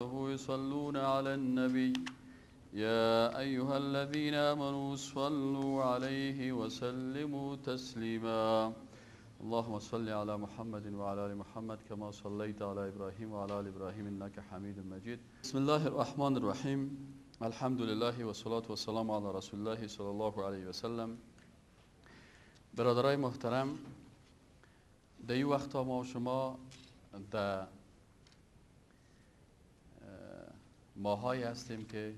يصلون على النبي يا أيها الذين آمنوا صلوا عليه وسلموا تسليما اللهم صل على محمد وعلى آل محمد كما صليت على إبراهيم وعلى آل إبراهيم إنك حميد مجيد. بسم الله الرحمن الرحيم. الحمد لله والصلاة والسلام على رسول الله صلی الله علیه و سلم. برادرای محترم، در این وقتا ما و شما در ماهایی هستیم که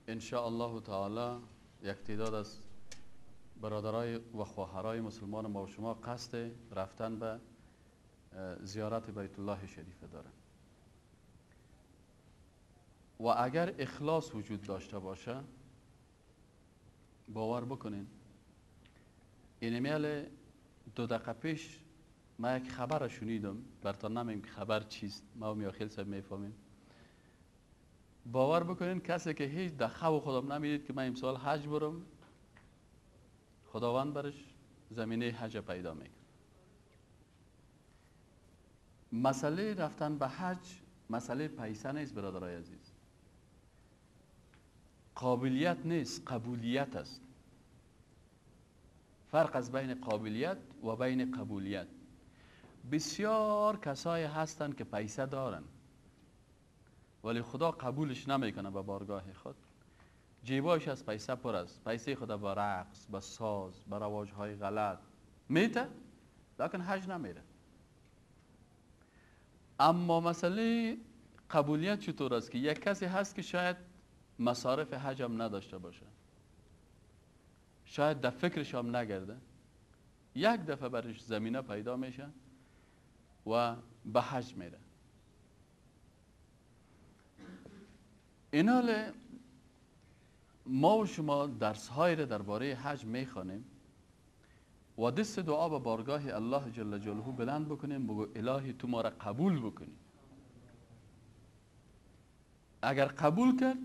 ان شاء الله تعالی یک تعداد از برادرای و خواهرای مسلمان ما و شما قصد رفتن به زیارت بیت الله شریف دارن و اگر اخلاص وجود داشته باشه باور بکنین این میل 2 دقیقه پیش ما یک خبر شنیدم، براتون نمیم که خبر چیست، ما و میاخیل صاحب میفهمیم. باور بکنین کسی که هیچ دخه و خودم نمیدید که من امسال حج برم، خداوند برش زمینه حج پیدا میکنه. مسئله رفتن به حج مسئله پیسه نیست برادرای عزیز، قابلیت نیست، قبولیت است. فرق از بین قابلیت و بین قبولیت. بسیار کسایی هستند که پیسه دارن ولی خدا قبولش نمیکنه به بارگاه خود. جیبایش از پیسه پر است، پیسه خدا با رقص، با ساز، با رواجهای غلط میته لیکن حج نمیره. اما مسئله قبولیت چطور است که یک کسی هست که شاید مصارف حج هم نداشته باشه، شاید در فکرش هم نگرده، یک دفعه برش زمینه پیدا میشه و به حج میره. این حال ما و شما درس های را درباره حج میخوانیم و دست دعا به بارگاه الله جل جلاله بلند بکنیم، بگو الهی تو ما را قبول بکنی. اگر قبول کرد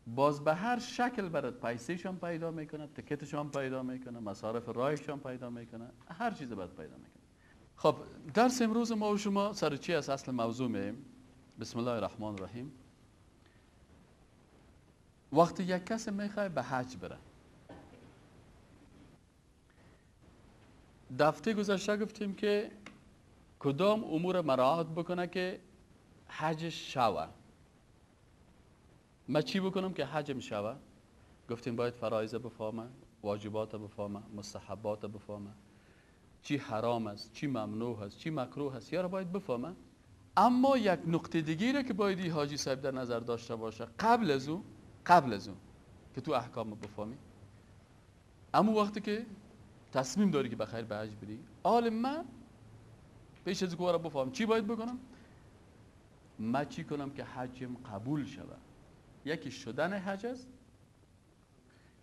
باز به هر شکل برات پیسه‌ش هم پیدا میکنه، تکتش هم پیدا میکنه، مصارف راهش هم پیدا میکنه، هر چیز برات پیدا میکنه. خب درس امروز ما و شما سر چی از اصل موضوع میم؟ بسم الله الرحمن الرحیم. وقتی یک کس میخواد به حج بره، دفعه گذشته گفتیم که کدام امور مراعات بکنه که حجش شوه. من چی بکنم که حجم شوه؟ گفتیم باید فرایض بفهمه، واجبات بفهمه، مستحبات بفهمه، چی حرام است، چی ممنوع است، چی مکروه است، یا را باید بفهمه. اما یک نقطه دیگه که باید حاجی صاحب در نظر داشته باشه قبل از اون که تو احکام بفهمی، اما وقتی که تصمیم داری که بخیر به حج بری، من پیش از کار بفهم چی باید بکنم؟ من چی کنم که حجم قبول شود؟ یکی شدن حج است،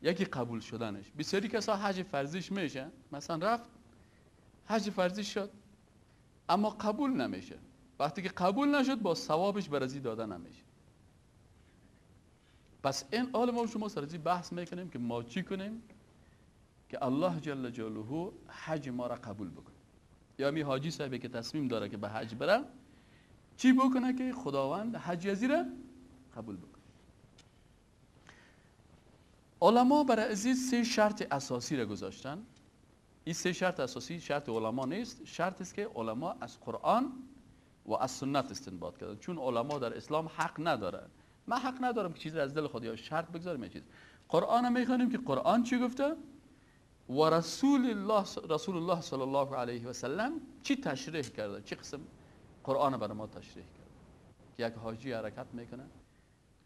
یکی قبول شدنش. بسیاری کسا حج فرضیش میشه، مثلا رفت حج فرضی شد اما قبول نمیشه. وقتی که قبول نشد با ثوابش برازی داده نمیشه. پس این حال ما شما سرزی بحث میکنیم که ما چی کنیم که الله جل جلاله حج ما را قبول بکنه. یا می حاجی صاحبی که تصمیم داره که به حج بره چی بکنه که خداوند حج ازی را قبول بکنه. علما برای عزیز 3 شرط اساسی را گذاشتن. این 3 شرط اساسی شرط علما نیست، شرط است که علما از قرآن و از سنت استنباط کردن. چون علما در اسلام حق نداره، من حق ندارم که چیزی از دل خود یا شرط بگذارم. یه چیز قرآن هم میخوانیم که قرآن چی گفته و رسول الله صلی الله علیه و سلم چی تشریح کرده، چی قسم قرآن برای ما تشریح کرده که یک حاجی حرکت میکنه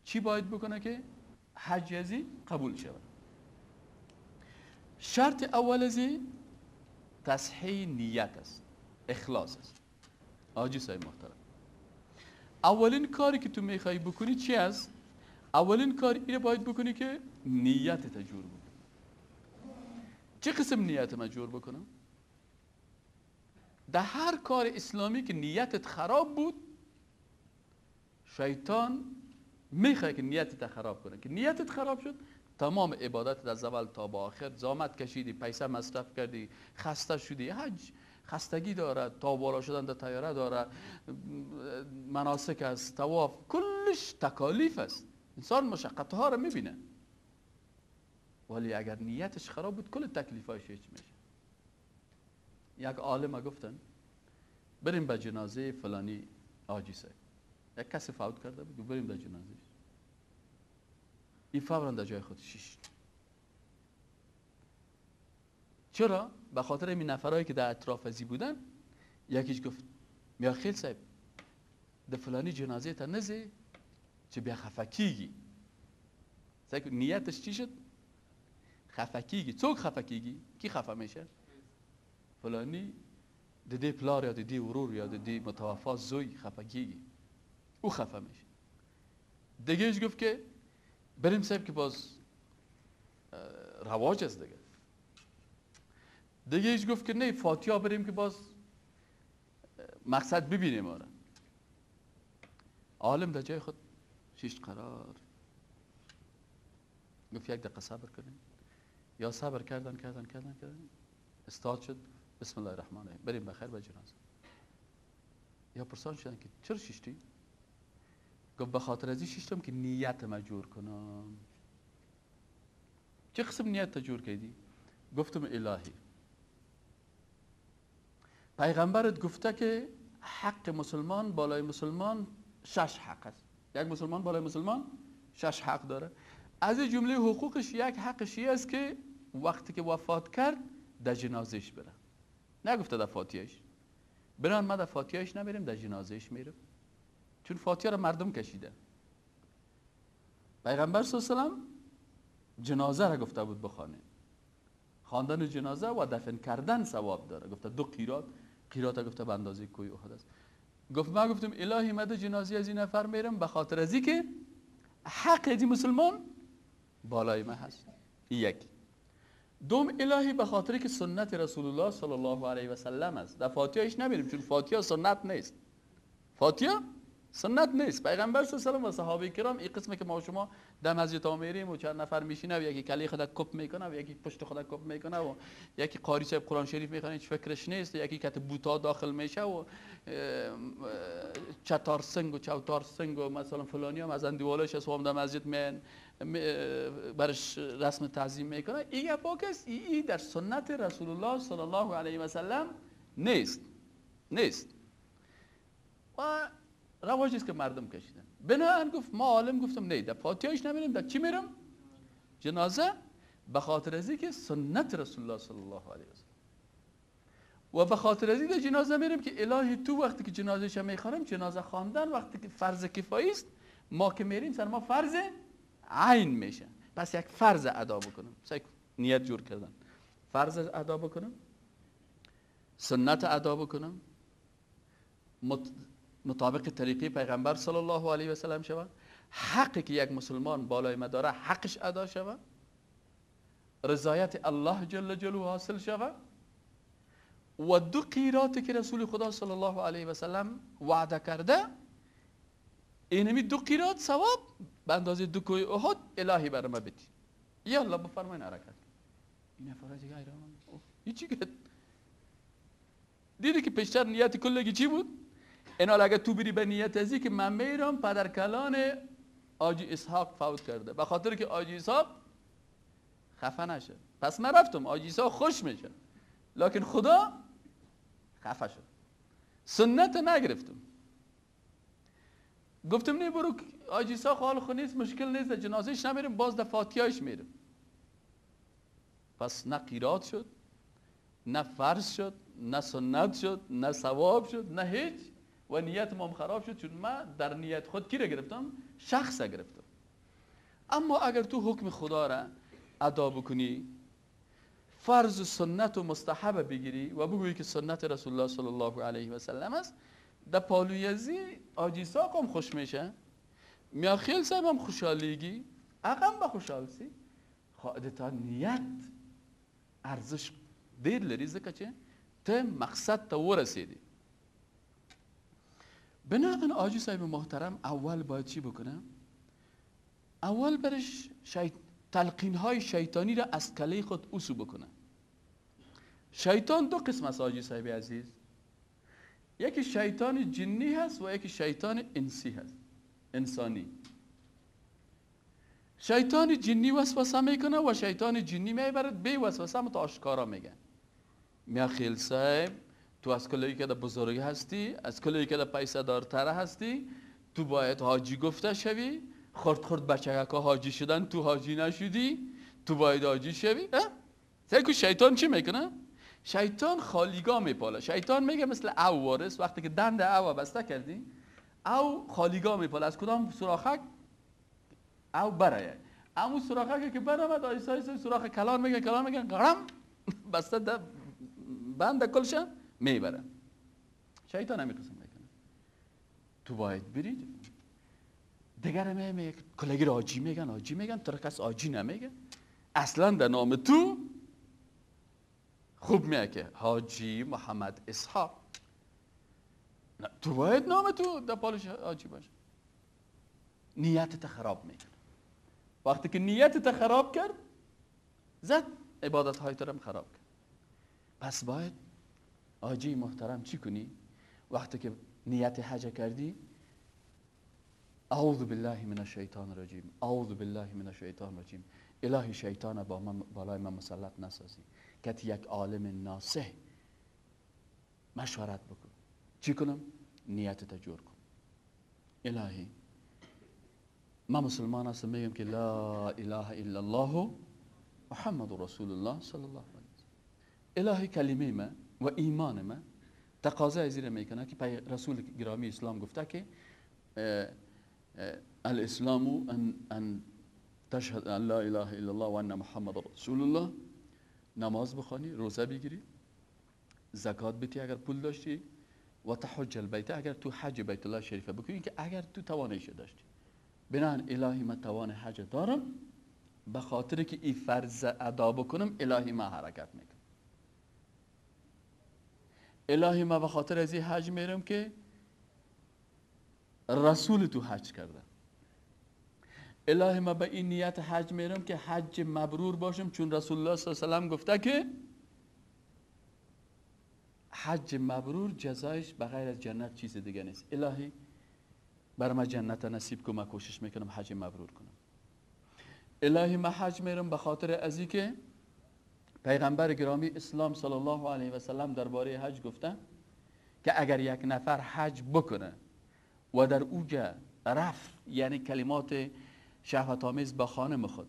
چی باید بکنه که حج ازی قبول شود. شرط اول ازی تصحیح نیت است، اخلاص است. حاجی صاحب محترم، اولین کاری که تو میخوای بکنی چی است؟ اولین کار اینه باید بکنی که نیتت جور بکنی. چه قسم نیت مجور بکنم؟ در هر کار اسلامی که نیتت خراب بود شیطان میخواد که نیتت خراب کنه. که نیتت خراب شد تمام عبادت از اول تا به آخر زحمت کشیدی، پیسه مصرف کردی، خسته شدی، حج خستگی داره، تا بالا شدن در طیاره داره، مناسک است، طواف، کلش تکالیف است. انسان مشقت ها رو میبینه، ولی اگر نیتش خراب بود کل تکلیفاش هیچ میشه. یک عالم گفتن بریم به جنازه فلانی حاجی صاحب، یک کسی فوت کرده بود، بریم در جنازهش. این فورا در جای خود شیشت. چرا؟ به خاطر این نفرهایی که در اطراف ازی بودن. یکیش گفت میا خیل صاحب در فلانی جنازه تا نزی چه بیا خفکیگی. نیتش چی شد؟ خفکیگی. چوک خفکیگی؟ کی خفه میشه؟ فلانی دیدی پلار یا دیدی ورور یا دیدی متوفا زوی خفکیگی، او خفه میشه. دیگه ایش گفت که بریم صاحب که باز رواج است دیگه. دیگه ایش گفت که نه فاتحه بریم که باز مقصد ببینیم. آره عالم در جای خود شیش قرار گفت یک دقیقه صبر کنیم. یا صبر کردن استاد شد بسم الله الرحمن الرحیم بریم بخیر به جنازه. یا پرسان شدن که چرا شیشتی؟ گفت به خاطر ازی شیشتم که نیت مجور کنم. چه قسم نیت جور کردی؟ گفتم الهی پیغمبرت گفته که حق مسلمان بالای مسلمان 6 حق است. یک مسلمان بالای مسلمان 6 حق داره. از این جمله حقوقش یک حقش است که وقتی که وفات کرد در جنازهش بره. نگفته در فاتحهش. بران ما در فاتحهش نمیریم، در جنازهش میریم، چون فاتحه را مردم کشیده. پیغمبر صلی الله علیه و سلم جنازه را گفته بود بخوانه. خواندن جنازه و دفن کردن ثواب داره. گفته 2 قیرات گفته به اندازه کوه احد است. گفت ما گفتم الهی من در جنازه از این نفر میرم به خاطر ازی که حق ازی مسلمان بالای من هست. یک. دوم الهی به خاطر که سنت رسول الله صلی الله علیه و سلم است. در فاتحهش نمیریم چون فاتحه سنت نیست. فاتحه سنت نیست. پیغمبر صلی الله علیه و و صحابه کرام این قسمه که ما شما در مسجد ها میریم و چند نفر میشینه و یکی کلی خود کپ میکنه و یکی پشت خود کپ میکنه و یکی قاری صاحب قرآن شریف میخونه هیچ فکرش نیست، یکی کت بوتا داخل میشه و چتار سنگ و چوتار سنگ و مثلا فلانی هم از اندیوالش از هم در مسجد برش رسم تعظیم میکنه. این باکس این در سنت رسول الله صلی الله علیه و سلم نیست و رواجی است که مردم کشیدن. بنابراین گفت ما عالم گفتم نه در فاتحهش نمیریم، در چی میرم؟ جنازه. به خاطر ازی که سنت رسول الله صلی الله علیه و سلم و به خاطر ازی در جنازه میریم که الهی تو وقتی که جنازهش میخوانیم جنازه خواندن وقتی که فرض کفایی است، ما که میریم سر ما فرض عین میشه. پس یک فرض ادا بکنم، نیت جور کردن، فرض ادا بکنم، سنت ادا بکنم، مطابق طریقه پیغمبر صلی الله علیه و سلم شود، حقی که یک مسلمان بالای ما داره حقش ادا شود، رضایت الله جل جلاله حاصل شود و 2 قیراتی که رسول خدا صلی الله علیه و سلم وعده کرده، اینمی 2 قیرات ثواب به اندازه 2 کوه احد الهی بر ما بدی. یا الله بفرمایید حرکت. این نفر دیگه ایران هیچی که دیدی که پیشتر نیت کلگی چی بود؟ اینا اگه تو بری به نیت ازی که من میرم پدر کلان آجی اسحاق فوت کرده، به خاطر که آجی اسحاق خفه نشه پس من رفتم، آجی اسحاق خوش میشه لکن خدا خفه شد، سنت نگرفتم. گفتم نه برو آجی اسحاق حال خود نیست، مشکل نیست، جنازهش نمیرم، باز در فاتحهش میرم. پس نه قیرات شد، نه فرض شد، نه سنت شد، نه ثواب شد، نه هیچ، و نیت ما خراب شد چون من در نیت خود کی را گرفتم؟ شخص را گرفتم. اما اگر تو حکم خدا را ادا بکنی، فرض و سنت و مستحب بگیری و بگویی که سنت رسول الله صلی الله علیه و سلم است، در پالوی ازی آجی ساق هم خوش میشه، میا خیل صاحب هم خوشحالیگی، اقام با خوشحالسی، خواهدتا نیت ارزش دیر لري ځکه چې ته مقصد ته ورسیدی. بنابراین آجی صاحب محترم اول باید چی بکنه؟ اول برش تلقین های شیطانی را از کله خود اسو بکنه. شیطان دو قسم است حاجی صاحب عزیز. یکی شیطان جنی هست و یکی شیطان انسی هست، انسانی. شیطان جنی وسوسه میکنه و شیطان جنی میبرد به وسوسه مت آشکارا میگه میا خیل صاحب تو از کلایی که بزرگ هستی، از کلایی که پیسه دارتر هستی، تو باید حاجی گفته شوی. خرد بچه که حاجی شدن تو حاجی نشدی، تو باید حاجی شوی. که شیطان چی میکنه؟ شیطان خالیگاه میپاله. شیطان میگه مثل او وارث، وقتی که دند او بسته کردی، او خالیگاه میپاله. از کدام سوراخک او برایه، همون سوراخک که برامد آیسته آیسته سوراخ کلان میگه قرم بسته بند کلش میبره. شیطان همی قسم میکنه تو باید برید. دیگر میگه کلگی را آجی میگن تو را کس آجی نمیگه. اصلا در نام تو خوب میگه که حاجی محمد اسحاق. تو باید نام تو در پالش حاجی باشه. نیتت خراب میکنه. وقتی که نیتت خراب کرد زد عبادت های ترم خراب کرد. پس باید حاجی محترم چی کنی؟ وقتی که نیت حج کردی اعوذ بالله من الشیطان الرجیم، اعوذ بالله من الشیطان الرجیم، الهی شیطان با من بالای من مسلط نسازی. که یک عالم ناصح مشورت بکن چی کنم؟ نیتت جور کن. الهی ما مسلمان هستم میگم که لا اله الا الله محمد رسول الله صلی الله علیه وسلم. الهی کلمه ما و ایمان ما تقاضای زیر میکنه که رسول گرامی اسلام گفته که الاسلام ان تشهد ان لا اله الا الله و ان محمد رسول الله، نماز بخوانی، روزه بگیری، زکات بدی اگر پول داشتی، و تحج البیت اگر تو حج بیت الله شریفه بکنی که اگر تو توانش داشتی. بنان الهی من توان حج دارم، به خاطر که این فرض ادا بکنم الهی من حرکت میکنم. الهی من به خاطر از این حج میرم که رسول تو حج کرده. الهی من به این نیت حج میرم که حج مبرور باشم، چون رسول الله صلی الله علیه و سلم گفته که حج مبرور جزایش بغیر از جنت چیز دیگه نیست. الهی برای من جنت نصیب کن، من کوشش میکنم حج مبرور کنم. الهی من حج میرم به خاطر ازی که پیغمبر گرامی اسلام صلی الله علیه و سلم درباره حج گفته که اگر یک نفر حج بکنه و در اوجه رفت، یعنی کلمات شهوت آمیز با خانم خود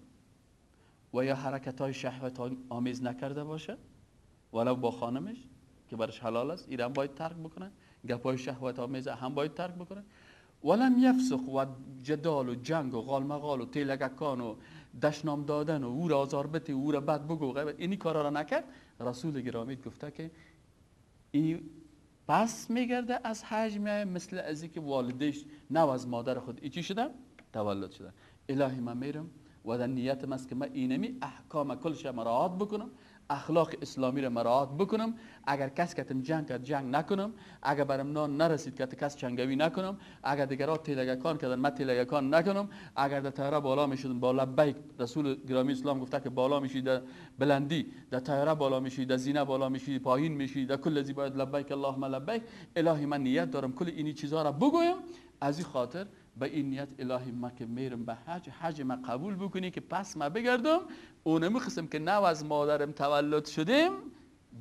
و یا حرکت های شهوت آمیز نکرده باشه ولو با خانمش که برش حلال است، این هم باید ترک بکنه. گپای شهوت آمیز هم باید ترک بکنه. ولم یفسخ و جدال و جنگ و غال مغال و تیلگکان و دشنام دادن و او را آزار بتی و او را بد بگو و غیبت، اینی کارا را نکرد. رسول گرامی گفته که این پس میگرده از حج مثل ازی که والدش نو از مادر خود ایچی شدن تولد شدن. الهی من میرم و در نیتم است که من اینمی احکام کلش مراعات بکنم، اخلاق اسلامی را مراعات بکنم. اگر کس کتم جنگ کرد جنگ نکنم، اگر برم نان نرسید که کس چنگوی نکنم، اگر دیگرها تیلگکان کردن من تیلگکان نکنم، اگر در طیاره بالا میشدن با لبیک، رسول گرامی اسلام گفته که بالا میشید در بلندی، در طیاره بالا میشید، در زینه بالا میشید، پایین میشید، در کل ازی باید لبیک اللهم لبیک. الهی من نیت دارم کل اینی چیزها را بگویم، از این خاطر به این نیت الهی ما که میرم به حج ما قبول بکنی که پس ما بگردم اونم قسم که نو از مادرم تولد شدیم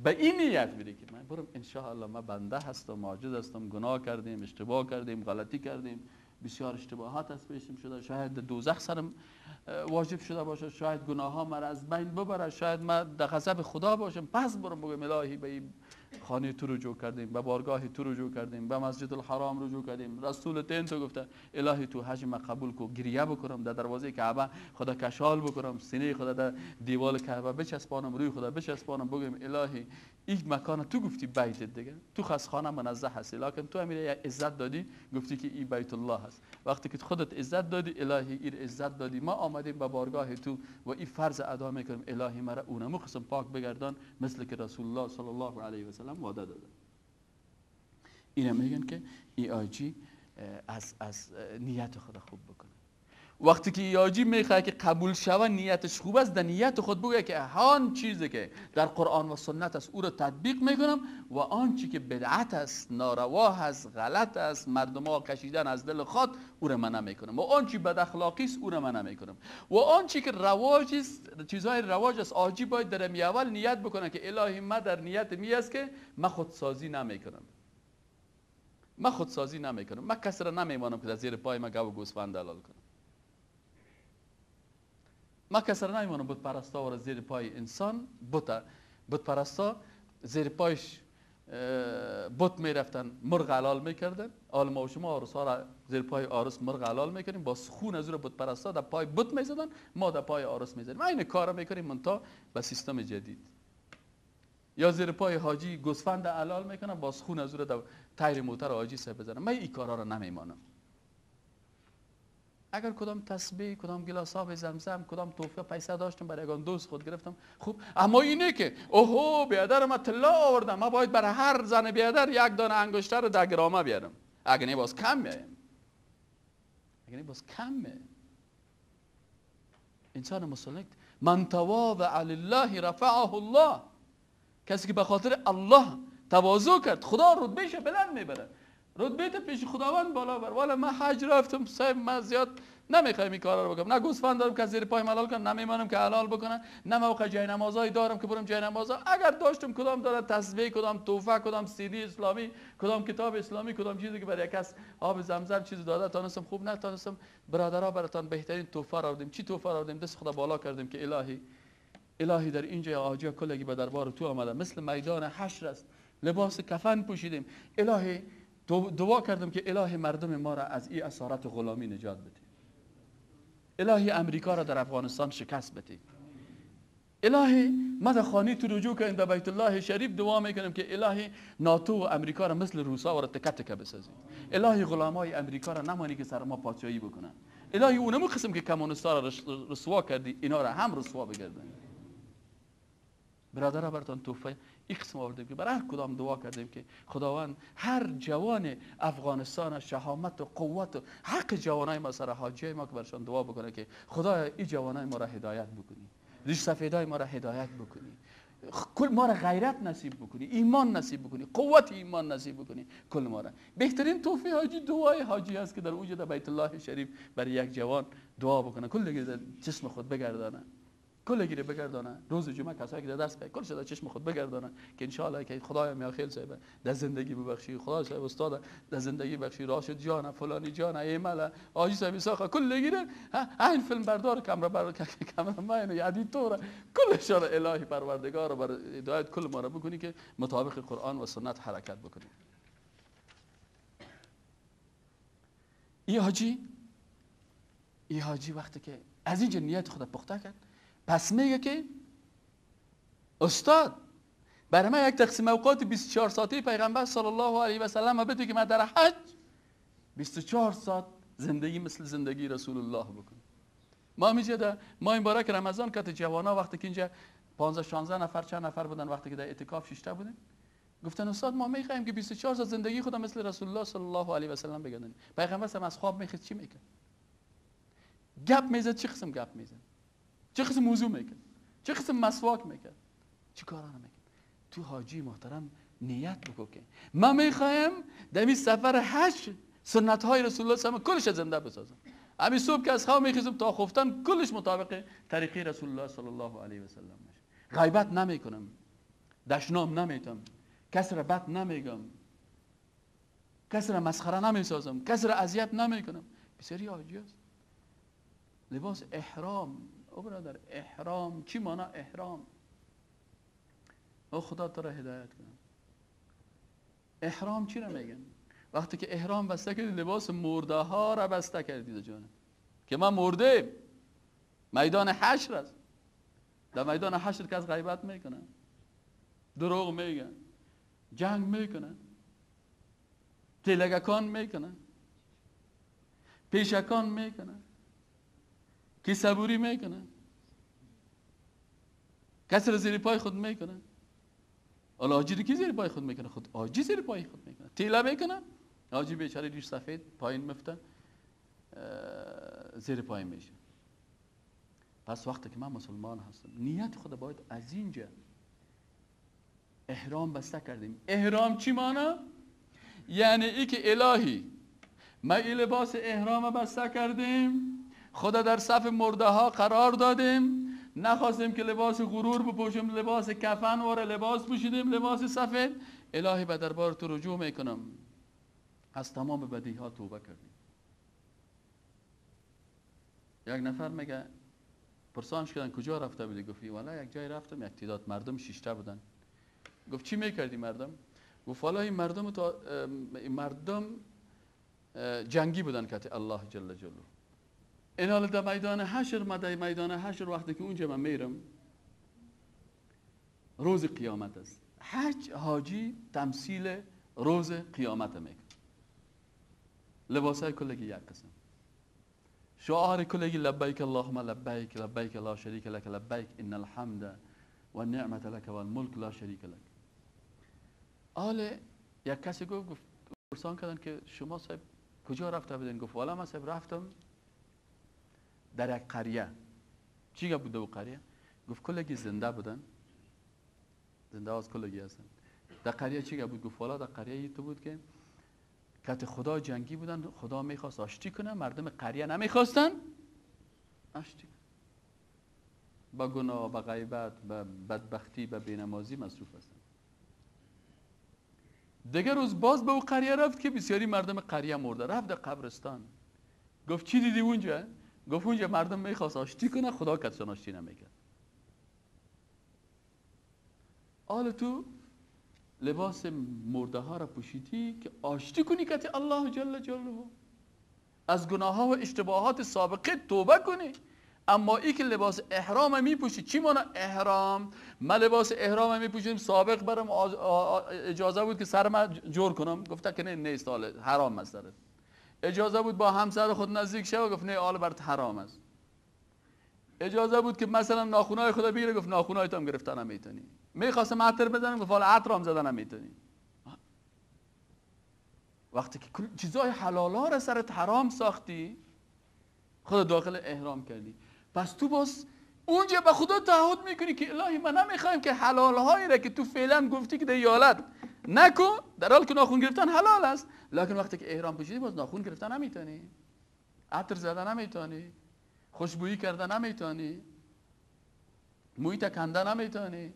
به این نیت میری که من برم انشاءالله ما بنده هستم، عاجز هستم، گناه کردیم، اشتباه کردیم، غلطی کردیم، بسیار اشتباهات از پیشم شده، شاید دوزخ سرم واجب شده باشه، شاید گناه ها مرا از بین ببره، شاید ما در غضب خدا باشم. پس برم بگم الهی به این خانه تو رجوع کردیم، به بارگاه تو رجوع کردیم، به مسجد الحرام رجوع کردیم، رسول تین تو گفته الهی تو حج ما قبول کو، گریه بکنم در دروازه کعبه خدا کشال بکنم، سینه خدا در دیوال کعبه بچسبانم، روی خدا بچسبانم، بگم الهی این مکان تو گفتی بیت دیگه، تو خاص خانه منزه هستی، لکن تو امیر عزت دادی گفتی که این بیت الله هست. وقتی که خودت عزت دادی الهی این عزت دادی، ما آمدیم به بارگاه تو و این فرض ادا میکنیم، الهی مرا اونم قسم پاک بگردان مثل که رسول الله صلی الله علیه و سلم وعده داده. اینا میگن که ای آجی از نیت خدا خوب بکنه. وقتی که یاجی میخواه که قبول شوه نیتش خوب است، در نیت خود بگه که آن چیزی که در قرآن و سنت است او رو تطبیق میکنم و آن چی که بدعت است، ناروا است، غلط است، مردم ها کشیدن از دل خود، او رو من نمیکنم. و آن چی بد اخلاقی است او رو من نمیکنم. و آن چی که رواج است، چیزهای رواج است، آجی باید در می اول نیت بکنه که الهی من در نیت می است که من خودسازی نمیکنم. من خودسازی نمیکنم. من کسی را نمیمانم که در زیر پای من گاو و گوسفند حلال کنم. ما کسی را نمیمانم بت پرستا و زیر پای انسان بت پرستا زیر پایش بت میرفتن مرغ حلال میکردن. حال ما و شما عروسا را زیر پای عروس مرغ حلال میکنیم، با خون از رو بت پرستا در پای بت میزدن، ما در پای عروس میزدیم. ما این کارا میکنیم منتها با سیستم جدید. یا زیر پای حاجی گوسفند حلال میکنن، با خون از رو در تایر موتر حاجی سه بزنن. من این کارا را نمیمانم. اگر کدام تسبیح، کدام گلاس آب زمزم، کدام توفیق پیسه داشتم برای یگان دوست خود گرفتم، خوب. اما اینه که اوهو بیادر ما طلا آوردم، ما باید برای هر زن بیادر یک دانه انگشتر رو در گرامه بیارم. اگر نه باز کمه. انسان مسلم من تواضع لله رفعه الله. کسی که به خاطر الله تواضع کرد، خدا رتبهش بلند میبره. رتبه پیش خداوند بالا بر. والا من حج رفتم، صاحب من زیاد نمیخوایم این کارا رو بکنم. نه گوسفند دارم که زیر پای حلال کنم، نمیمانم که حلال بکنن. نه موقع جای نمازایی دارم که برم جای نمازا. اگر داشتم کدام داره تسبیح، کدام توفه، کدام سیدی اسلامی، کدام کتاب اسلامی، کدام چیزی که برای کس آب زمزم چیزی داده تانستم خوب، نتانستم برادرها براتان بهترین توفه را آوردیم. چی توفه را آوردیم؟ دست خدا بالا کردیم که الهی در اینجا حاجی کلگی به دربار تو آمده، مثل میدان حشر است، لباس کفن پوشیدیم. الهی دعا کردم که الهی مردم ما را از این اسارت غلامی نجات بده. الهی امریکا را در افغانستان شکست بده. الهی ما در خانه تو رجوع کنیم، در بیت الله شریف دعا میکنم که الهی ناتو و امریکا را مثل روسا و تکه تکه بسازی. الهی غلامای امریکا را نمانی که سر ما پادشاهی بکنن. الهی اونمو قسم که کمونیستا را رسوا کردی، اینا را هم رسوا بگردن. برادرها براتون توفه این قسم آوردیم که برای هر کدام دعا کردیم که خداوند هر جوان افغانستان شهامت و قوت و حق جوانای ما سر حاجی ما که برشان دعا بکنه که خدایا این جوانای ما را هدایت بکنی، ریش سفیدای ما را هدایت بکنی، کل ما را غیرت نصیب بکنی، ایمان نصیب بکنی، قوت ایمان نصیب بکنی کل ما را. بهترین توفیق حاجی دعای حاجی است که در اوج بیت الله شریف برای یک جوان دعا بکنه، کل جسم خود بگردانه، کلگی رو بگردانه. روز جمعه کسایی که در درس میکنن کلش در چشم خود بگردانه که ان شاء الله که خدای میاخیل صاحب در زندگی ببخشی، خدای صاحب استاد در زندگی ببخشی، راشد جان فلانی جان ایمل آجی صاحب ساخه کلگی رو این فیلم بردار کامرامن ادیتور کلش را الهی پروردگار بر هدایت کل ما را بکنی که مطابق قرآن و سنت حرکت بکنیم. این حاجی وقتی که از اینجا نیت خود پخته کرد، پس میگه که استاد برای من یک تقسیم اوقات 24 ساعته پیغمبر صلی الله علیه و سلم بده که من در حج 24 ساعت زندگی مثل زندگی رسول الله بکنم. ما میجه ما این باره که رمضان که جوانا وقتی که اینجا 15 16 نفر چند نفر بودن، وقتی که در اعتکاف 6 تا بودن، گفتن استاد ما میخوایم که 24 ساعت زندگی خودم مثل رسول الله صلی الله علیه و سلم بگردیم. پیغمبر هم از خواب میخواد چی میکنه؟ گپ میزد. چه قسم گپ میزد؟ چه قسم موضوع میکرد؟ چه قسم مسواک میکرد؟ چی کارا نمیکرد؟ تو حاجی محترم نیت بکن که من میخوایم در این سفر حج سنت های رسول الله صلی الله علیه و کلش زنده بسازم. همین صبح که از خواب میخیزم تا خفتن کلش مطابق طریقه رسول الله صلی الله علیه و سلم باشه. غیبت نمیکنم، دشنام نمیتم، کسی را بد نمیگم، کسی را مسخره نمیسازم، کسی را اذیت نمیکنم. بسیاری حاجی است لباس احرام. او برادر احرام چی مانا احرام؟ او خدا تو را هدایت کنه. احرام چی را میگن؟ وقتی که احرام بسته کردی لباس مرده ها را بسته کردی جانم که من مرده. میدان حشر است. در میدان حشر کس غیبت میکنن، دروغ میگن، جنگ میکنن، تیلگکان میکنن، پیشکان میکنن، کی صبوری میکنن، کسی را زیر پای خود میکنن. حالا آجی رو کی زیر پای خود میکنه؟ خود آجی زیر پای خود میکنه. تیله میکنه. آجی بیچاره ریش سفید پایین مفته زیر پای میشه. پس وقتی که من مسلمان هستم نیت خود باید از اینجا احرام بسته کردیم. احرام چی معنی؟ یعنی ای که الهی ما این لباس احرام بسته کردیم، خدا در صف مرده ها قرار دادیم، نخواستیم که لباس غرور بپوشیم، لباس کفن واره لباس پوشیدیم، لباس سفید. الهی به دربار تو رجوع میکنم، از تمام بدی ها توبه کردیم. یک نفر میگه پرسانش کردن کجا رفته بودی؟ گفتی والا یک جای رفتم، یک تعداد مردم شیشته بودن. گفت چی میکردی مردم؟ گفت والا این مردم جنگی بودن که الله جل جلاله. این حال در میدان حشر، میدان حشر وقتی که اونجا من میرم روز قیامت است. حاجی تمثیل روز قیامت میکنه. لباسای کلگی یک قسم، شعار کلگی لبیک اللهم لبیک لبیک لا شریک لک لبیک ان الحمد و النعمت لک و الملک لا شریک لک. آله یک کسی گفت پرسان کردن که شما صاحب کجا رفته بودین؟ گفت والا من صاحب رفتم در یک قریه. چی بوده و قریه؟ گفت کلگی زنده بودن، زنده از کلگی هستن. در قریه چی بود؟ گفت والا در قریه تو بود که خدا جنگی بودن، خدا میخواست آشتی کنه، مردم قریه نمیخواستن آشتی. با گناه، با غیبت، با بدبختی، با بینمازی مصروف هستن. دیگر روز باز به او قریه رفت که بسیاری مردم قریه مرده. رفت در قبرستان. گفت چی دیدی اونجا؟ گفت اونجا مردم میخواست آشتی کنه، خدا کسان آشتی نمیکرد. حالا تو لباس مرده ها را پوشیدی که آشتی کنی که الله جل جلاله، از گناه ها و اشتباهات سابقه توبه کنی. اما ای که لباس احرام میپوشی، چی معنی احرام؟ من لباس احرام میپوشیم، سابق برم اجازه بود که سرم جور کنم، گفته که نه نیست، حرام است سرت. اجازه بود با همسر خود نزدیک شو، گفت نه آل برات حرام است. اجازه بود که مثلا ناخونای خود بگیره، گفت ناخونایت هم گرفتن نمیتونی. میخواستم عطر بزنم، گفت حالا عطرام زدن نمیتونی. وقتی که کل چیزای حلالا را سرت حرام ساختی، خود داخل احرام کردی. پس تو باز اونجا به خدا تعهد میکنی که الهی من نمیخوایم که حلال هایی را که تو فعلا گفتی که دیالت نکن، در حال که ناخون گرفتن حلال است، لکن وقتی که احرام پوشیدی باز ناخون گرفتن نمیتونی، عطر زدن نمیتونی، خوشبویی کردن نمیتونی، محیط کندن نمیتونی،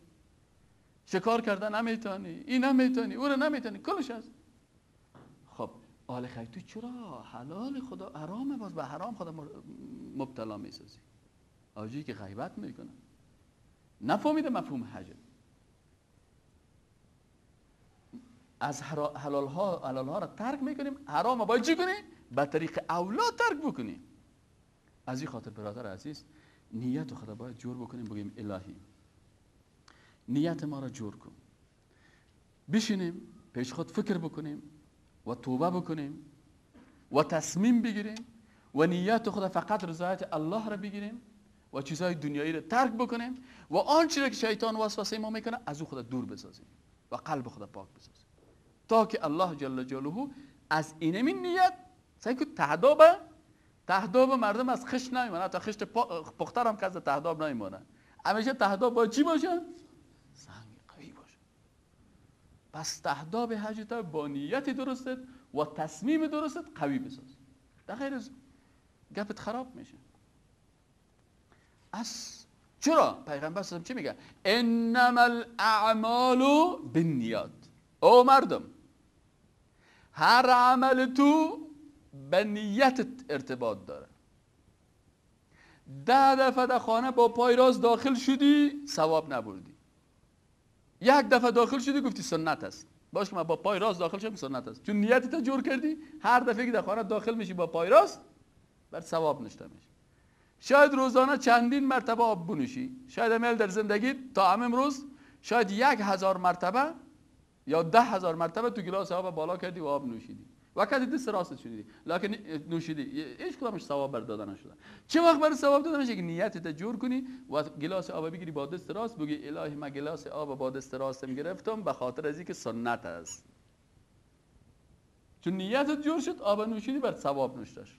شکار کردن نمیتونی، این نمیتونی، او رو نمیتونی، کلش هست. خب آل خیر تو چرا حلال خدا حرامه باز به حرام خدا مبتلا میسازی؟ آجی که غیبت میکنه نفهمیده مفهوم حج. از حلال ها را ترک میکنیم، حرام باید چی کنی؟ به طریق اولا ترک بکنی. از این خاطر برادر عزیز نیت خدا باید جور بکنیم، بگیم الهی نیت ما را جور کن، بشینیم پیش خود فکر بکنیم و توبه بکنیم و تصمیم بگیریم و نیت خدا فقط رضایت الله را بگیریم و چیزهای دنیایی را ترک بکنیم و آنچه را که شیطان وسوسه ما میکنه از او خدا دور بسازیم و قلب خدا پاک بسازیم، تا که الله جل جلاله از اینمی نیت سعی کنه تهداب مردم از خشت نمیمونه، تا خشت پختر هم که از تهداب نمیمونه. همیشه تهداب باید چی باشه؟ سنگ قوی باشه. پس تهداب حج تا با نیت درستت و تصمیم درستت قوی بساز، در غیر از گپت خراب میشه. چرا؟ پیغمبر صلی الله علیه و چی میگه؟ انما الاعمال بالنیات. او مردم هر عمل تو به نیتت ارتباط داره. 10 دفعه در خانه با پای راست داخل شدی ثواب نبردی، 1 دفعه داخل شدی گفتی سنت است، باش که من با پای راست داخل شدم سنت است، چون نیتت جور کردی. هر دفعه که در خانه داخل میشی با پای راست بر ثواب نشته میشه. شاید روزانه چندین مرتبه آب بنوشی، شاید امیل در زندگی تا امروز شاید 1000 مرتبه یا 10,000 مرتبه تو گلاس آب بالا کردی و آب نوشیدی، وقتی دست راست شدی لکن نوشیدی، هیچ کدامش ثواب بر داده نشده. چه وقت بر ثواب داده میشه که نیتت جور کنی و گلاس آب بگیری با دست راست، بگی الهی من گلاس آب با دست راستم گرفتم به خاطر از اینکه سنت است. چون نیتت جور شد آب نوشیدی بر ثواب نوشته شد.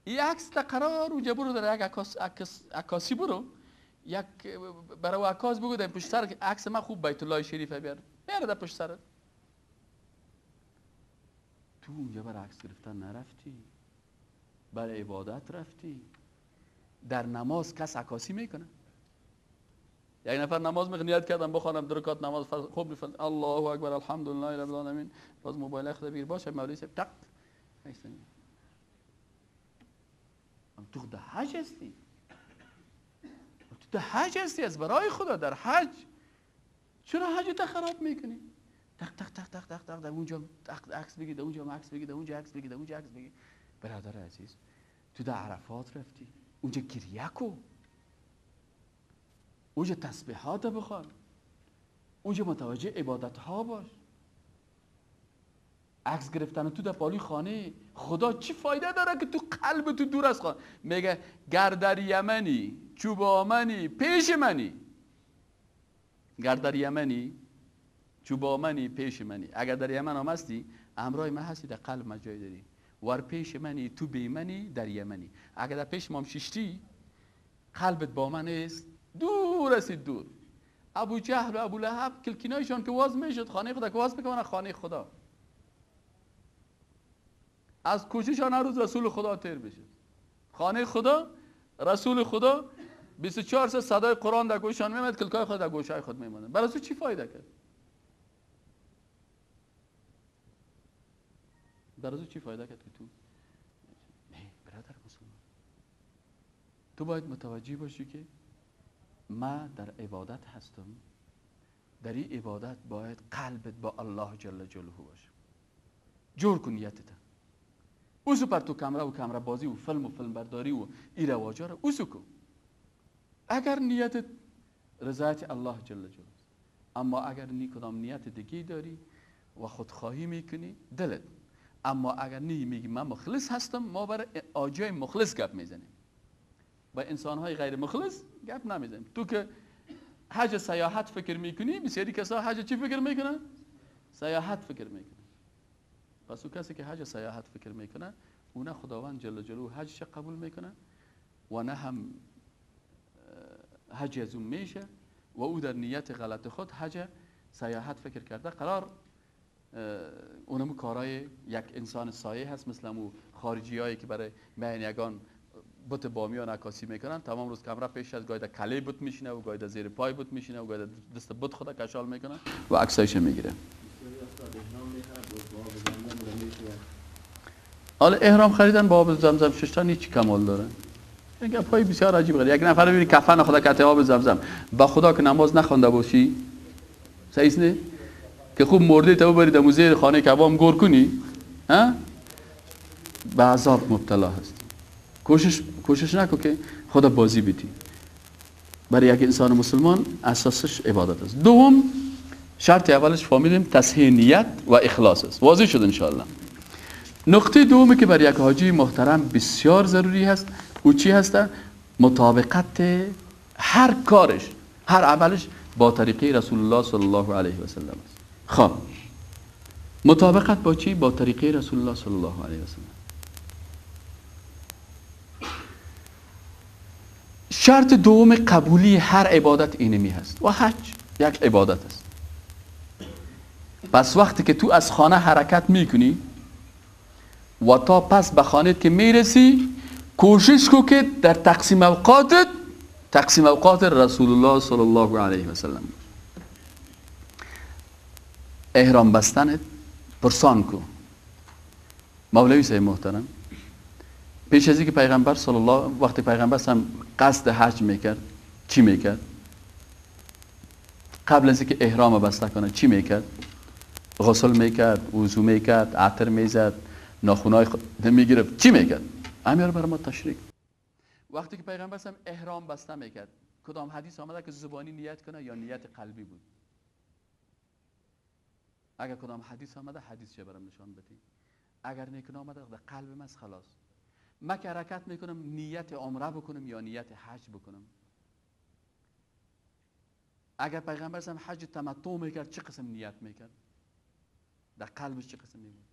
این عکس تا قرار اونجا برو در یک عکاسی برو، یک برای عکاس بگو در پشت سر عکس من خوب بیت الله شریفه بیار در پشت سرت. تو اونجا برای عکس گرفتن نرفتی، برای عبادت رفتی. در نماز کس عکاسی میکنه؟ یک نفر نماز میخواد نیت کردم بخوانم 2 رکعت نماز خوب میفهمم الله اکبر الحمدلله رب العالمین، باز موبایل خود بگیر باشه مولوی صاحب تق نیستن. تو در حج هستی، تو در حج هستی از برای خدا در حج، چرا حج تا خراب میکنی؟ تق تق تق تق تق تق در اونجا عکس بگیر، در اونجا عکس بگیر، در اونجا عکس بگیر، در اونجا عکس بگیر. برادر عزیز تو در عرفات رفتی، اونجا گریه کو، اونجا تسبیحات بخوان، اونجا متوجه عبادت ها باش. عکس گرفتن تو در پالی خانه خدا چی فایده داره که تو قلب تو دور از خانه؟ میگه گر در یمنی چوبامنی پیش منی، گر در یمنی چوبامنی پیش منی. اگر در یمن هم هستی همراه من هستی، در قلب من جای داری. ور پیش منی تو بی منی در یمنی. اگر در پیش مام ششتی قلبت با من است، دور است دور. ابو جهل و ابو لهب کلکینایشان که واز میشد خانه خدا که واز میکنه خانه خدا، از کوششان هر روز رسول خدا تیر بشه خانه خدا. رسول خدا 24 ساعت صدای قرآن در گوششان میمد، کلکای خود در گوشای خود میموندن. برای تو چی فایده کرد؟ برای تو چی فایده کرد که تو نه برادر مسلمان؟ تو باید متوجه باشی که من در عبادت هستم، در این عبادت باید قلبت با الله جل جلاله باشه. جور کن نیتت، اوسو پر تو کامرا بازی و فیلم برداری و این رواجا رو اوسو کن. اگر نیتت رضایت الله جل جلاله، اما اگر کدام نیت دیگه داری و خودخواهی میکنی دلت، اما اگر میگی من مخلص هستم، ما برای آجای مخلص گپ میزنیم، با انسانهای غیر مخلص گپ نمیزنیم. تو که حج سیاحت فکر میکنی، بسیاری کسا حج چی فکر میکنن؟ سیاحت فکر میکنن. پس اون کسی که حج سیاحت فکر میکنه او نه خداوند جل جلاله حجش قبول میکنه و نه هم حج از اون میشه و او در نیت غلط خود حج سیاحت فکر کرده. قرار اونم کارای یک انسان سایه هست، مثل امو خارجی هایی که برای معنیگان بت بامیان عکاسی میکنن، تمام روز کامرا پیش از گاید کله بت میشینه و گاید زیر پای بت میشینه و گاید دست بت خدا کشال میکنه و عکسایش میگیره. حالا احرام خریدن با آب زمزم ششتن هیچ کمال داره؟ این گپای بسیار عجیب غریبه. یک نفر ببینی کفن خدا کته آب زمزم، با خدا که نماز نخوانده باشی صحیح نه که خوب مرده تو ببری در زیر خانه کباب گور کنی، ها به عذاب مبتلا هست. کوشش نکن که خدا بازی بدی. برای یک انسان مسلمان اساسش عبادت است. دوم شرط اولش فهمیدیم تصحیح نیت و اخلاص است. واضح شد ان شاء الله. نقطه دومی که برای یک حاجی محترم بسیار ضروری هست او چی هست؟ مطابقت هر کارش، هر عملش با طریقه رسول الله صلی الله علیه و سلم است. خب مطابقت با چی؟ با طریقه رسول الله صلی الله علیه و سلم. شرط دوم قبولی هر عبادت اینمی هست و حج یک عبادت است. پس وقتی که تو از خانه حرکت میکنی و تا پس به خانه که میرسی کوشش کن که در تقسیم اوقات رسول الله صلی الله علیه و سلم. احرام بستنت پرسان کن. مولوی صاحب محترم پیش از اینکه پیغمبر صلی الله، وقتی پیغمبر هم قصد حج میکرد چی میکرد؟ قبل از اینکه احرام بسته کنه چی میکرد؟ غسل میکرد، وضو میکرد، عطر میزد، ناخونای خود میگرفت، چی میکرد؟ امیر برای ما تشریح. وقتی که پیغمبر هم احرام بسته میکرد کدام حدیث آمده که زبانی نیت کنه یا نیت قلبی بود؟ اگر کدام حدیث آمده حدیث چه برام نشان بدی. اگر نیکن آمده در قلبم است خلاص. من که حرکت میکنم نیت عمره بکنم یا نیت حج بکنم. اگر پیغمبر هم حج تمتع میکرد چه قسم نیت میکرد؟ در قلبش چه قسم میبود؟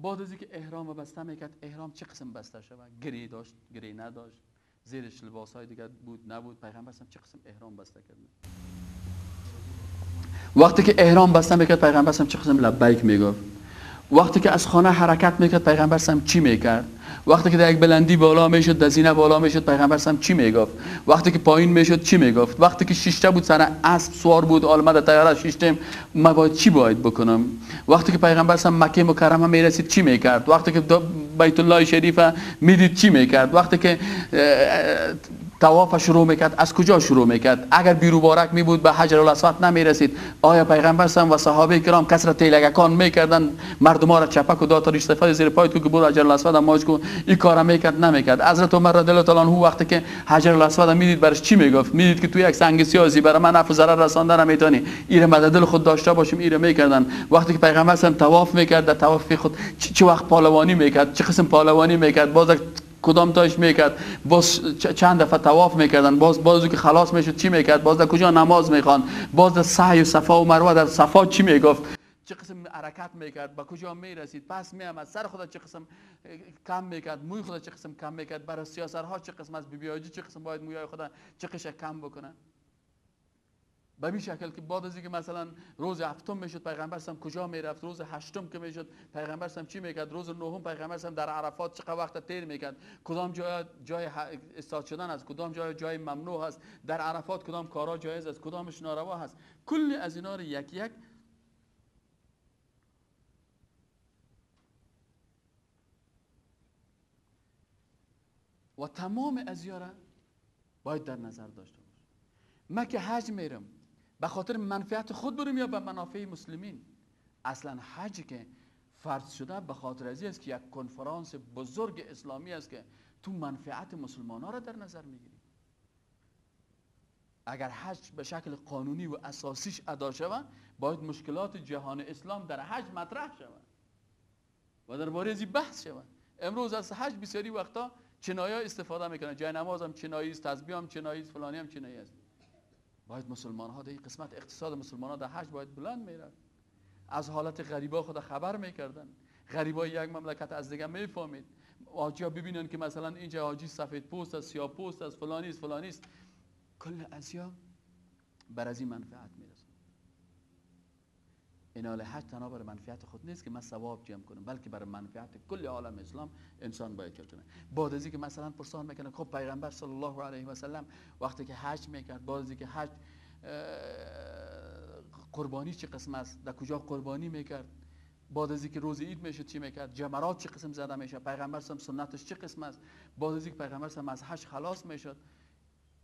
بعد از اینکه احرام بسته میکرد، احرام چه قسم بسته شود؟ گری داشت، گری نداشت، زیرش لباس های دیگه بود نبود، پیغمبر چه قسم احرام بسته کرد؟ وقتی که احرام بسته میکرد پیغمبر چه قسم لبیک میگفت؟ وقتی که از خانه حرکت میکرد پیغمبر چی میکرد؟ وقتی که در یک بلندی بالا میشد، در زینه بالا میشد، پیغمبر چی میگفت؟ وقتی که پایین میشد چی میگفت؟ وقتی که شیشته بود سر اسب سوار بود، آلمده طیاره شیشته، ما باید چی باید بکنم؟ وقتی که پیغمبر مکه مکرمه میرسید چی میکرد؟ وقتی که بیت الله شریف میدید چی میکرد؟ وقتی که طواف شروع میکرد از کجا شروع میکرد؟ اگر بیرو بارک می بود به حجر الاسود نمیرسید، آیا پیغمبر و صحابه کرام کسرت تیلگکان میکردن مردم ها را چپک و داتار استفاده زیر پای تو که برو حجر الاسود ماچ کو؟ این کارا میکرد نمیکرد؟ حضرت عمر رضی الله تعالی عنه وقتی که حجر الاسود میدید برش چی میگفت؟ میدید که تو یک سنگ سیاسی برای من نفع ضرر رساندن نمیتونی، این مدد دل خود داشته باشیم، این میکردن. وقتی که پیغمبر طواف میکرد، در طواف خود چه وقت پهلوانی میکرد؟ چه قسم پهلوانی میکرد؟ باز کدام تاش میکرد؟ باز چند دفعه طواف میکردن، باز که خلاص میشد چی میکرد؟ باز در کجا نماز میخوان؟ باز در سعی و صفا و مروه در صفا چی میگفت؟ چه قسم حرکت میکرد؟ به کجا میرسید؟ پس میامد سر خدا چه قسم کم میکرد؟ موی خدا چه قسم کم میکرد؟ برای سیاسرها چه قسم از بیبیاجی چه قسم باید موی خدا چه قشه کم بکنه؟ به این شکل که بعد از اینکه مثلا روز هفتم میشد پیغمبر کجا میرفت؟ روز هشتم که میشد پیغمبر چی میکرد؟ روز نهم پیغمبر در عرفات چقدر وقت تیر میکرد؟ کدام جای استاد شدن است؟ کدام جای ممنوع است؟ در عرفات کدام کارا جایز است؟ کدامش ناروا است؟ کل از اینا رو یک یک و تمام ازیاره باید در نظر داشته باش. من که حج میرم به خاطر منفعت خود برم یا به منافع مسلمین؟ اصلا حج که فرض شده به خاطر ازی است که یک کنفرانس بزرگ اسلامی است که تو منفعت مسلمان ها را در نظر میگیری. اگر حج به شکل قانونی و اساسیش ادا شود، باید مشکلات جهان اسلام در حج مطرح شود و درباره ازی بحث شود. امروز از حج بسیاری وقتا چنایی استفاده میکنن، جای نماز هم چنایی است، تسبیح هم چنایی است، فلانی هم چنایی است. باید مسلمان ها در این قسمت اقتصاد مسلمان ها در حج باید بلند میرفت. از حالت غریبا خود خبر میکردن، غریبای یک مملکت از دیگه میفهمید. حاجی ها ببینن که مثلا اینجا حاجی سفید پوست است، سیاه پوست است، فلانی است، فلانی است. کل اشیا بر از این منفعت میرسن. اینال حج تنها برای منفعت خود نیست که من ثواب جمع کنم، بلکه برای منفعت کل عالم اسلام انسان باید چه کنه. بعد از اینکه مثلا پرسان میکنه خب پیغمبر صلی الله علیه و سلم وقتی که حج میکرد، بعد از اینکه حج قربانی چه قسم است؟ در کجا قربانی میکرد؟ بعد از اینکه روز عید میشد چی میکرد؟ جمرات چه قسم زده میشه؟ پیغمبر سنتش چه قسم است؟ بعد از اینکه پیغمبر از حج خلاص میشد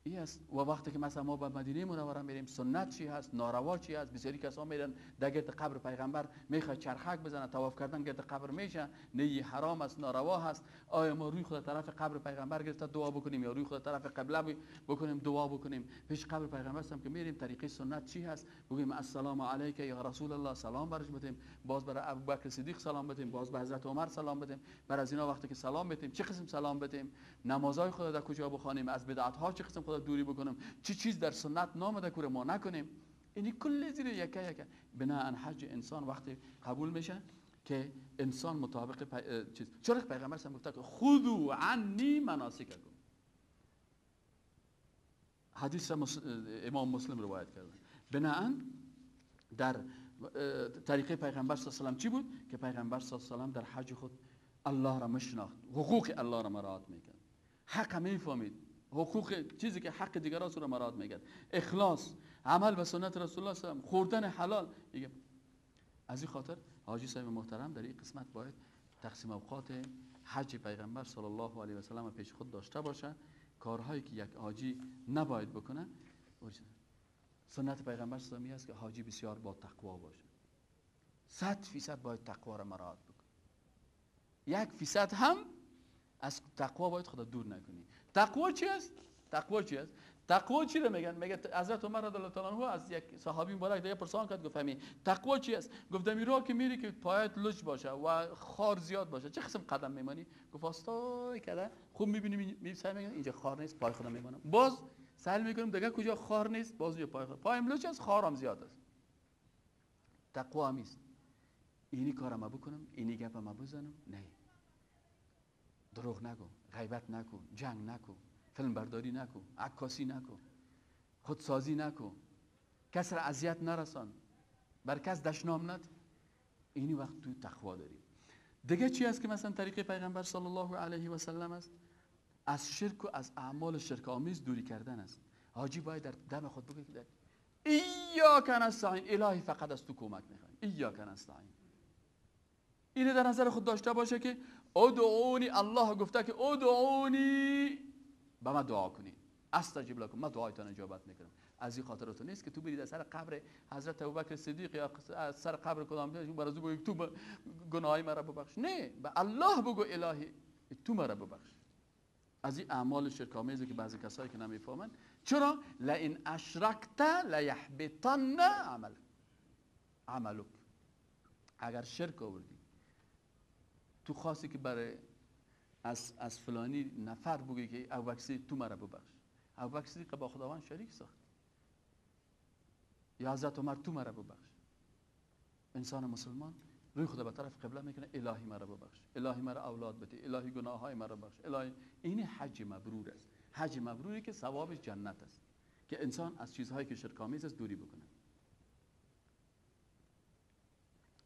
این است. و وقتی که مثلا ما به مدینه منوره میریم سنت چی هست؟ ناروا چی هست؟ بسیاری کسا میرن در گرد قبر پیغمبر میخواد چرخک بزنه، طواف کردن گرد قبر میشه، نه حرام است، ناروا هست. آیا ما روی خود طرف قبر پیغمبر گرفته دعا بکنیم یا روی خود طرف قبله بکنیم دعا بکنیم؟ پیش قبر پیغمبر هم که میریم طریقه سنت چی هست؟ بگیم السلام علیک یا رسول الله، سلام برش بدیم، باز برای ابوبکر صدیق سلام بدیم، باز به حضرت عمر سلام بدیم. بر از اینا وقتی که سلام بدیم چه قسم سلام بدیم؟ نمازهای خدا در کجا بخوانیم؟ از بدعت ها چه قسم خدا دوری بکنیم؟ چی چیز در سنت نامده که ما نکنیم؟ اینی کل زیر یکه یکه بناء حج انسان وقتی قبول میشه که انسان مطابق چیز. چرا پیغمبر هم گفته که خذوا عنی مناسککم، حدیث امام مسلم روایت کرده. بناء در طریقه پیغمبر صلی الله علیه و سلم چی بود که پیغمبر صلی الله علیه و سلم در حج خود الله را مشناخت، حقوق الله را مراعات میکرد، حق میفهمید، حقوق چیزی که حق دیگران را مراعات میکرد، اخلاص، عمل به سنت رسول الله صلی الله علیه و سلم، خوردن حلال دیگه. از این خاطر حاجی صاحب محترم در این قسمت باید تقسیم اوقات حج پیغمبر صلی الله علیه و سلم پیش خود داشته باشه. کارهایی که یک حاجی نباید بکنه، سنت پیغمبر صلی الله علیه و سلم است که حاجی بسیار با تقوا باشه، 100% باید تقوا را مراعات بکنه. 1% هم از تقوا باید خدا دور نکنی. تقوا چی است؟ تقوا چی است؟ تقوا چی رو میگن؟ میگه حضرت عمر رضی الله تعالی عنه از یک صحابی مبارک دیگه پرسان کرد، گفت همین تقوا چی است؟ گفتم این راه که میری که پایت لج باشه و خار زیاد باشه، چه قسم قدم میمانی؟ گفت استای کده خوب میبینی میسای میگن اینجا خار نیست، پای خودم میمانم. باز سهل میکنم دیگه کجا خار نیست، باز یه پای خودم، پایم لج است، خارم زیاد است. تقوا همیست. اینی کارم بکنم، اینی گپم بزنم. نه، دروغ نگو، غیبت نکن، جنگ نکن، فیلم برداری نکن، عکاسی نکن، خودسازی نکن، کس را اذیت نرسان، بر کس دشنام ند. اینی وقت تو تقوا داری. دیگه چی است که مثلا طریق پیغمبر صلی الله علیه و سلم است؟ از شرک و از اعمال شرک آمیز دوری کردن است. حاجی باید در دم خود بگه که ایاک نستعین، الهی فقط از تو کمک میخوایم، ایاک نستعین. اینه در نظر خود داشته باشه که ادعونی، الله گفته که ادعونی، با من دعا کنید، استجیب لکم، من دعایتان اجابت میکنم. از این خاطر تو نیست که تو برید از سر قبر حضرت ابوبکر صدیق یا از سر قبر کدام برازو بگی تو گناهی مرا ببخش. نه، به الله بگو الهی تو مرا ببخش. از این اعمال شرک آمیزی که بعضی کسایی که نمیفهمن. چرا؟ لئن اشرکت لیحبطن عملک. اگر شرک آوردی، تو خواستی که برای از فلانی نفر بگی که ابوبکر تو مرا ببخش، ابوبکر صدیق با خداوند شریک ساخت، یا حضرت عمر تو مرا ببخش. انسان مسلمان روی خدا به طرف قبله میکنه، الهی مرا ببخش، الهی مرا اولاد بده، الهی گناههای مرا بخش، الهی. این حج مبرور است. حج مبروری که ثوابش جنت است، که انسان از چیزهایی که شرک آمیز است دوری بکنه.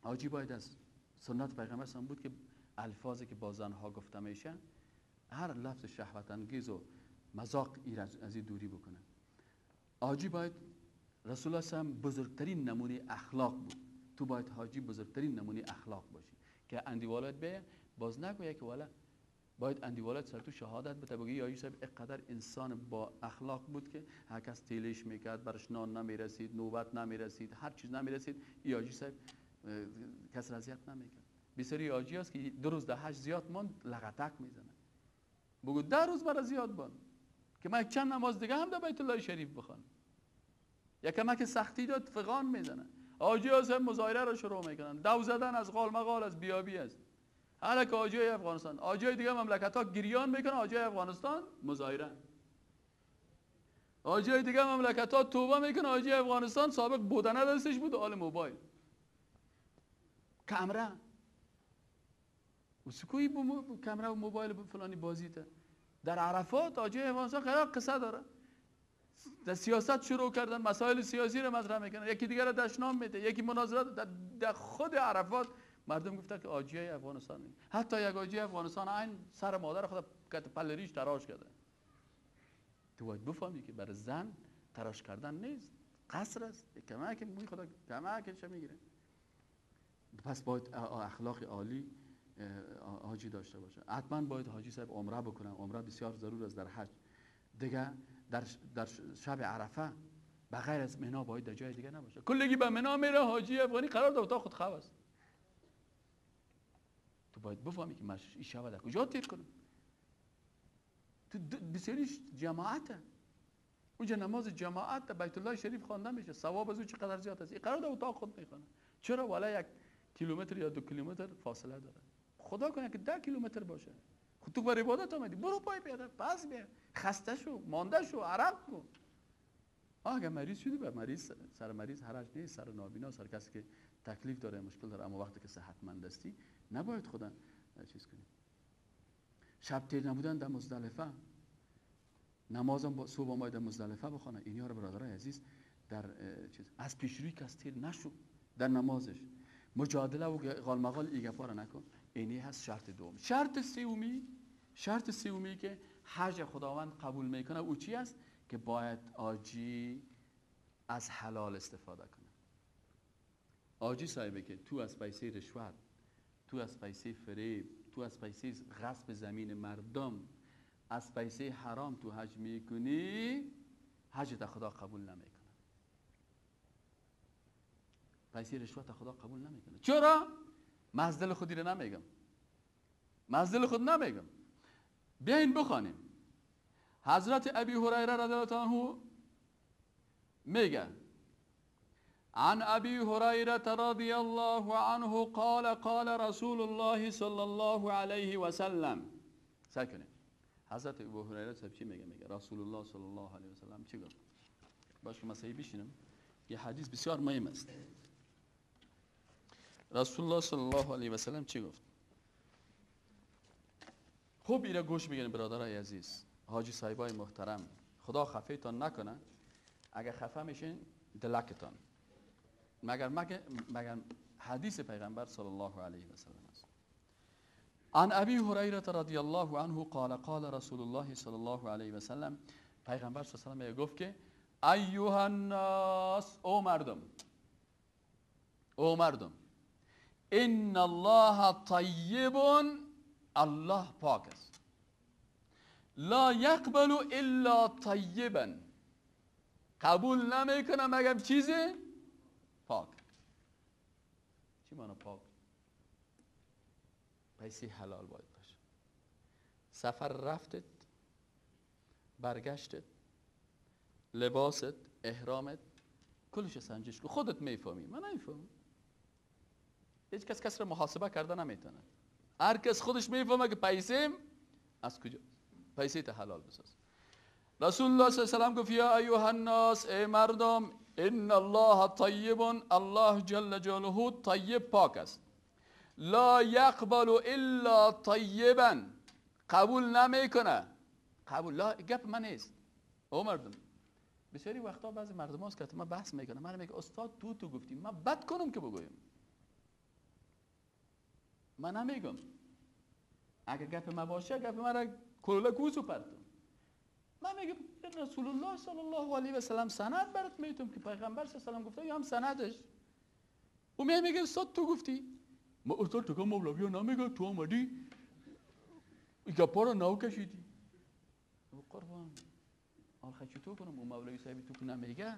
حاجی باید از سنت پیغمبر هم بود که الفاظی که با زنها گفته میشه، هر لفظ شهوت انگیز و مذاق از این دوری بکنه. حاجی باید، رسول الله هم بزرگترین نمونه اخلاق بود. تو باید حاجی بزرگترین نمونه اخلاق باشی که اندیوالت به باز نگویه که والا باید اندیوالت سر تو شهادت بده، بگی یا یوسف اینقدر انسان با اخلاق بود که هر کس تیلش میکرد، برش نان نمیرسید، نوبت نمیرسید، هر چیز نمیرسید، یا یوسف کس رضایت نمیکرد. بسیاری حاجی هست که 2 روز ده حج زیاد ماند لغتک میزنه، بگو 10 روز برای زیاد بان که من چند نماز دیگه هم در بیت الله شریف بخوان. یا کمک سختی داد فقان میزنن. حاجی هست مظاهره رو شروع میکنن، دو زدن از قال مقال از بیابی است. حالا که حاجی افغانستان، حاجی دیگه مملکت ها گریان میکنن، حاجی افغانستان مظاهره. حاجی دیگه مملکت ها توبه میکنن، حاجی افغانستان سابق بودنه دستش بود، آل موبایل کامرا و سکوی کامرا و موبایل فلانی بازیته. در عرفات حاجی افغانستان خیلی قصه داره. در سیاست شروع کردن، مسائل سیاسی رو مطرح میکنن، یکی دیگر رو دشنام میده، یکی مناظرات در خود عرفات مردم گفتن که حاجی افغانستان نیست. حتی یک حاجی افغانستان عین سر مادر خود کت پلریش تراش کرده. تو باید بفهمی که برای زن تراش کردن نیست، قصر است. کمک موی خدا کمکش میگیره. پس باید اخلاق عالی حاجی داشته باشه. حتما باید حاجی صاحب عمره بکنن. عمره بسیار ضرور است در حج. دیگه در شب عرفه بغیر از منا باید در جای دیگه نباشه. کلگی به منا میره، حاجی افغانی قرار در اتاق خود خواب است. تو باید بفهمی که من این شب در کجا تیر کنم. تو بسیاریش جماعته، اونجا نماز جماعت در بیت الله شریف خوانده میشه، ثواب از او چقدر زیاد است. این قرار در اتاق خود میخونه. چرا؟ والا 1 کیلومتر یا 2 کیلومتر فاصله داره. خدا کنه که 10 کیلومتر باشه. خود تو بر عبادت آمدی، برو پای پیاده، پس بیا، خسته شو، مانده شو، عرق کن. اگه مریض شدی، به مریض سر مریض حرج نیست، سر نابینا، سر کسی که تکلیف داره، مشکل داره، اما وقتی که صحتمند هستی نباید خدا چیز کنی. شب تیر نبودن در مزدلفه، نمازم با صبح ما در مزدلفه بخونه. اینیا رو برادرای عزیز در چیز از پیشروی کس تیر نشو در نمازش. مجادله و قالمقال ایگفا رو نکن. اینی هست شرط دوم. شرط سومی که حج خداوند قبول میکنه او چی است؟ که باید حاجی از حلال استفاده کنه. حاجی صاحبه که تو از پیسه رشوت، تو از پیسه فریب، تو از پیسه غصب زمین مردم، از پیسه حرام تو حج میکنی، حجت خدا قبول نمیکنه. پیسه رشوت خدا قبول نمیکنه. چرا؟ مزدل خودی رو نمیگم، مزدل خود نمیگم. بیاین بخوانیم. حضرت ابی هریره رضی الله عنه میگه عن ابی هریره رضی الله عنه قال قال رسول الله صلی الله علیه و سلم. سعی کنیم. حضرت ابو هریره صاحب چی میگه؟ میگه رسول الله صلی الله علیه و سلم چی گفت؟ باشه مسیحی بشینم. یه حدیث بسیار مهم است. رسول الله صلی الله علیه و سلم چی گفت؟ خوب اینا گوش بگیرین برادرای عزیز، حاجی صاحبای محترم، خدا خفیتان نکنه. اگر خفه میشین دلکتان، مگر حدیث پیغمبر صلی الله علیه و سلم است. عن ابی هریره رضی الله عنه قال قال رسول الله صلی الله علیه و سلم، پیغمبر صلی الله علیه و سلم گفت که ایها الناس، او مردم، ان الله طیب، الله پاک است، لا یقبل الا طیبا، قبول نمیکنه مگر چیز پاک. چی معنی پاک؟ پیسه حلال باید باشه. سفر رفتت، برگشتت، لباست، احرامت، کلش سنجش کن. خودت میفهمی، من نمیفهمم. هیچ کس را محاسبه کرده نمیتونه. هر کس خودش میفهمه که پیسه از کجا، پیسه ته حلال بساز. رسول الله صلی الله علیه و سلم گفت یا ایها الناس، ای مردم، ان الله طیب، الله جل جلاله طیب، پاک است، لا یقبل الا طیبا، قبول نمیکنه، قبول لا، گپ من نیست. او مردم، بسیاری وقتا بعضی مردم هست که من بحث میکنم، من میگه استاد تو گفتی، من بد کنم که بگویم؟ من نمیگم. اگه گپ ما باشه، گپ ما را کلوله کوسو پرتون. من میگم رسول الله صلی الله علیه و سلم سند برات میتونم که پیغمبر صلی الله علیه و سلم گفته، یا هم سندش. او میگه استاد تو گفتی. ما استاد تو که مولوی نمیگه، تو اومدی گپا رو نو کشیدی. قربان آخه چطور کنم؟ اون مولوی صاحبی تو که نمیگه،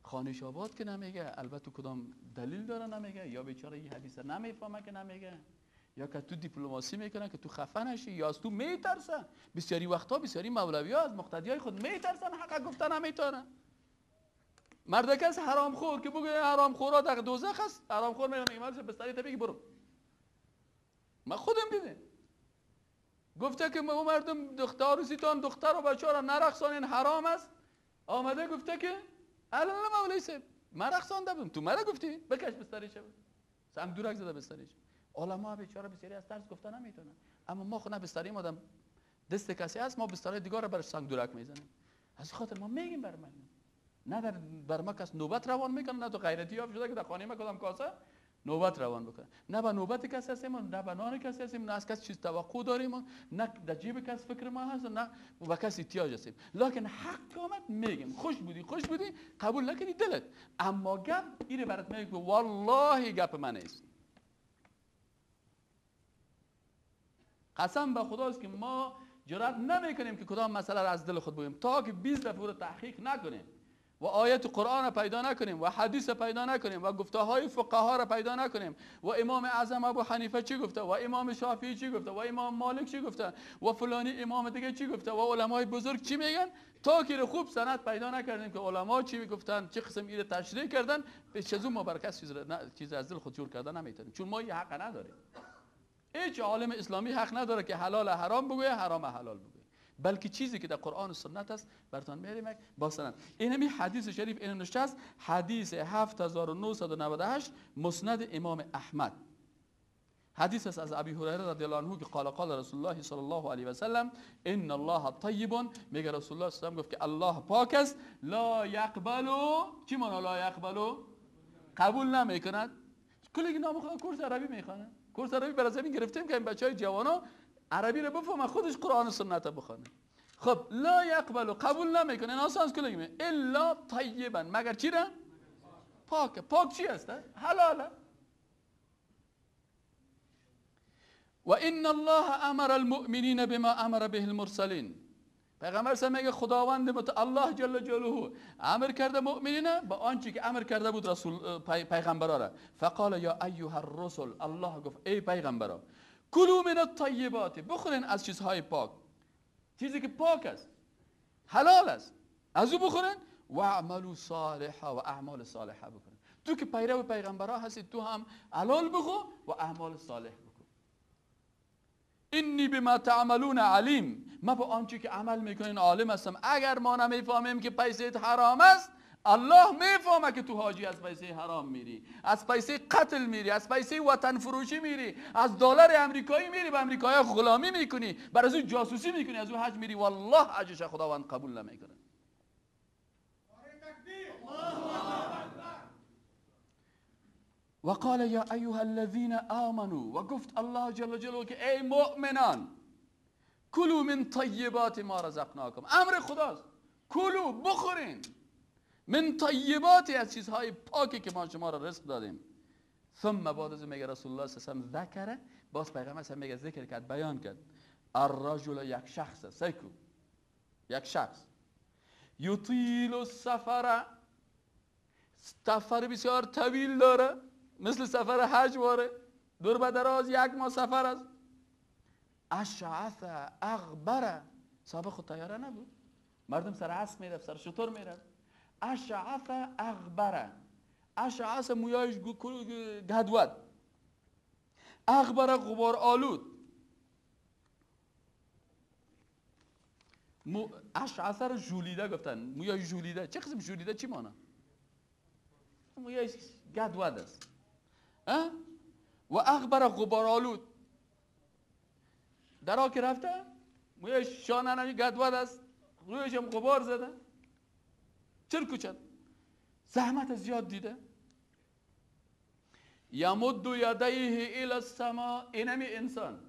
خانش آباد که نمیگه، البته کدام دلیل داره نمیگه، یا بیچاره این حدیث نمیفهمه که نمیگه، یا که تو دیپلماسی میکنه که تو خفه نشی، یا از تو میترسه. بسیاری وقتا بسیاری مولوی ها از مقتدیای خود میترسن، حق گفتن نمیتونه. مردک از حرام خور که بگه حرام خورا در دوزخ است، حرام خور میگه ایمان بستری بگی برو. من خودم دیدم. گفته که ما مردم دختر و سیتان، دختر و بچه را نرقصانین، حرام است. آمده گفته که الان مولوی صاحب من رقصانده بودم، تو مرا گفتی بکش بستریش. سنگ دورک زده بستریش. علما بیچاره بسیاری از ترس گفتن نمیتونن، اما ما خود بستریم آدم دست کسی هست، ما بستر دیگه را برش سنگ دورک میزنیم. از خاطر ما میگیم بر من، نه بر ما کس نوبت روان میکنه، نه تو غیرتی ها شده که در خانه ما کدام کاسه نوبت روان بکنه، نه به نوبت کسی هستیم، نه به نان کسی هستیم، نه از کسی چیز توقع داریم، نه در جیب کس فکر ما هست، نه به کسی احتیاج هستیم. لکن حق آمد میگیم، خوش بودی قبول نکنی دلت، اما گپ اینه برات میگه والله گپ من نیست. قسم به خداست که ما جرأت نمیکنیم که کدام مسئله را از دل خود بگیم تا که 20 دفعه رو تحقیق نکنیم و آیت قرآن را پیدا نکنیم و حدیث را پیدا نکنیم و گفته های فقها را پیدا نکنیم و امام اعظم ابو حنیفه چی گفته و امام شافعی چی گفته و امام مالک چی گفته و فلانی امام دیگه چی گفته و علمای بزرگ چی میگن، تا که خوب سند پیدا نکردیم که علما چی گفتن، چه قسم اینو تشریح کردن، به چه ما برکت چیز از دل خود جور کردن نمیتونیم، چون ما یه حق نداریم. هیچ عالم اسلامی حق نداره که حلال حرام بگویه، حرام حلال بگویه، بلکه چیزی که در قرآن و سنت است براتون میاریم با سند. این همین حدیث شریف این نوشته است، حدیث 7998 مسند امام احمد. حدیث است از ابی هریره رضی الله عنه که قال رسول الله صلی الله علیه و سلم ان الله طیب، میگه رسول الله صلی الله علیه و سلم گفت که الله پاک است، لا یقبل، چی معنی لا یقبل؟ قبول نمیکند. کلی نام خدا کورس عربی میخوانه، کورس عربی برای زمین گرفتیم که این بچهای جوانا عربی رو بفهمن، خودش قرآن و سنت بخونه. خب لا یقبل، قبول نمیکنه، آسان است کلی میگه الا طیبا، مگر چی را؟ پاک چی هست؟ حلاله. و ان الله امر المؤمنین بما امر به المرسلین، پیغمبر صلی میگه خداوند الله جل جلاله امر کرده مؤمنین با آنچه که امر کرده بود رسول پیغمبرا را. فقال یا ایها الرسل، الله گفت ای پیغمبرا، کلوا من الطیبات، بخورین از چیزهای پاک، چیزی که پاک است، حلال است، از او بخورین، و اعملوا صالحا، و اعمال صالحه بکنین. تو که پیرو پیغمبرا هستی، تو هم حلال بخو و اعمال صالح بکن. اینی بما تعملون علیم، ما با آنچه که عمل میکنین عالم هستم. اگر ما نمیفهمیم که پیسه حرام است، الله میفهمه که تو حاجی از پیسه حرام میری، از پیسه قتل میری، از پیسه وطن فروشی میری، از دلار امریکایی میری به امریکایی غلامی میکنی، بر از او جاسوسی میکنی، از او حج میری، والله حجش خداوند قبول نمیکنه. و قال یا ایها الذین آمنوا، و گفت الله جل جلاله که ای مؤمنان، کلوا من طیبات ما رزقناکم، امر خداست، کلوا بخورین، من طیباتی از چیزهای پاکی که ما شما را رزق دادیم. ثم بعد از میگه رسول الله صلی الله علیه و ذکر، باز پیغمبر صلی میگه ذکر کرد، بیان کرد، الرجل یک شخص، سیکو یک شخص، یطیل السفر، سفر بسیار طویل داره، مثل سفر حج واره، دور به دراز، یک ماه سفر است، اشعث اغبر، صاحب خود طیاره نبود، مردم سر اسب میرفت، سر شتر میرفت، اشعث اغبر، اشعث مویایش گدود، اغبر غبار آلود، اشعث رو ژولیده گفتن، مویایش ژولیده. چه قسم ژولیده چی معنی؟ مویایش گدود است. و اغبر غبار آلود، درا که رفته مویایش شانه نمی گدود است، رویش هم غبار زده، چرک و چرک، زحمت زیاد دیده. یمد یدیه الی السماء، اینمی انسان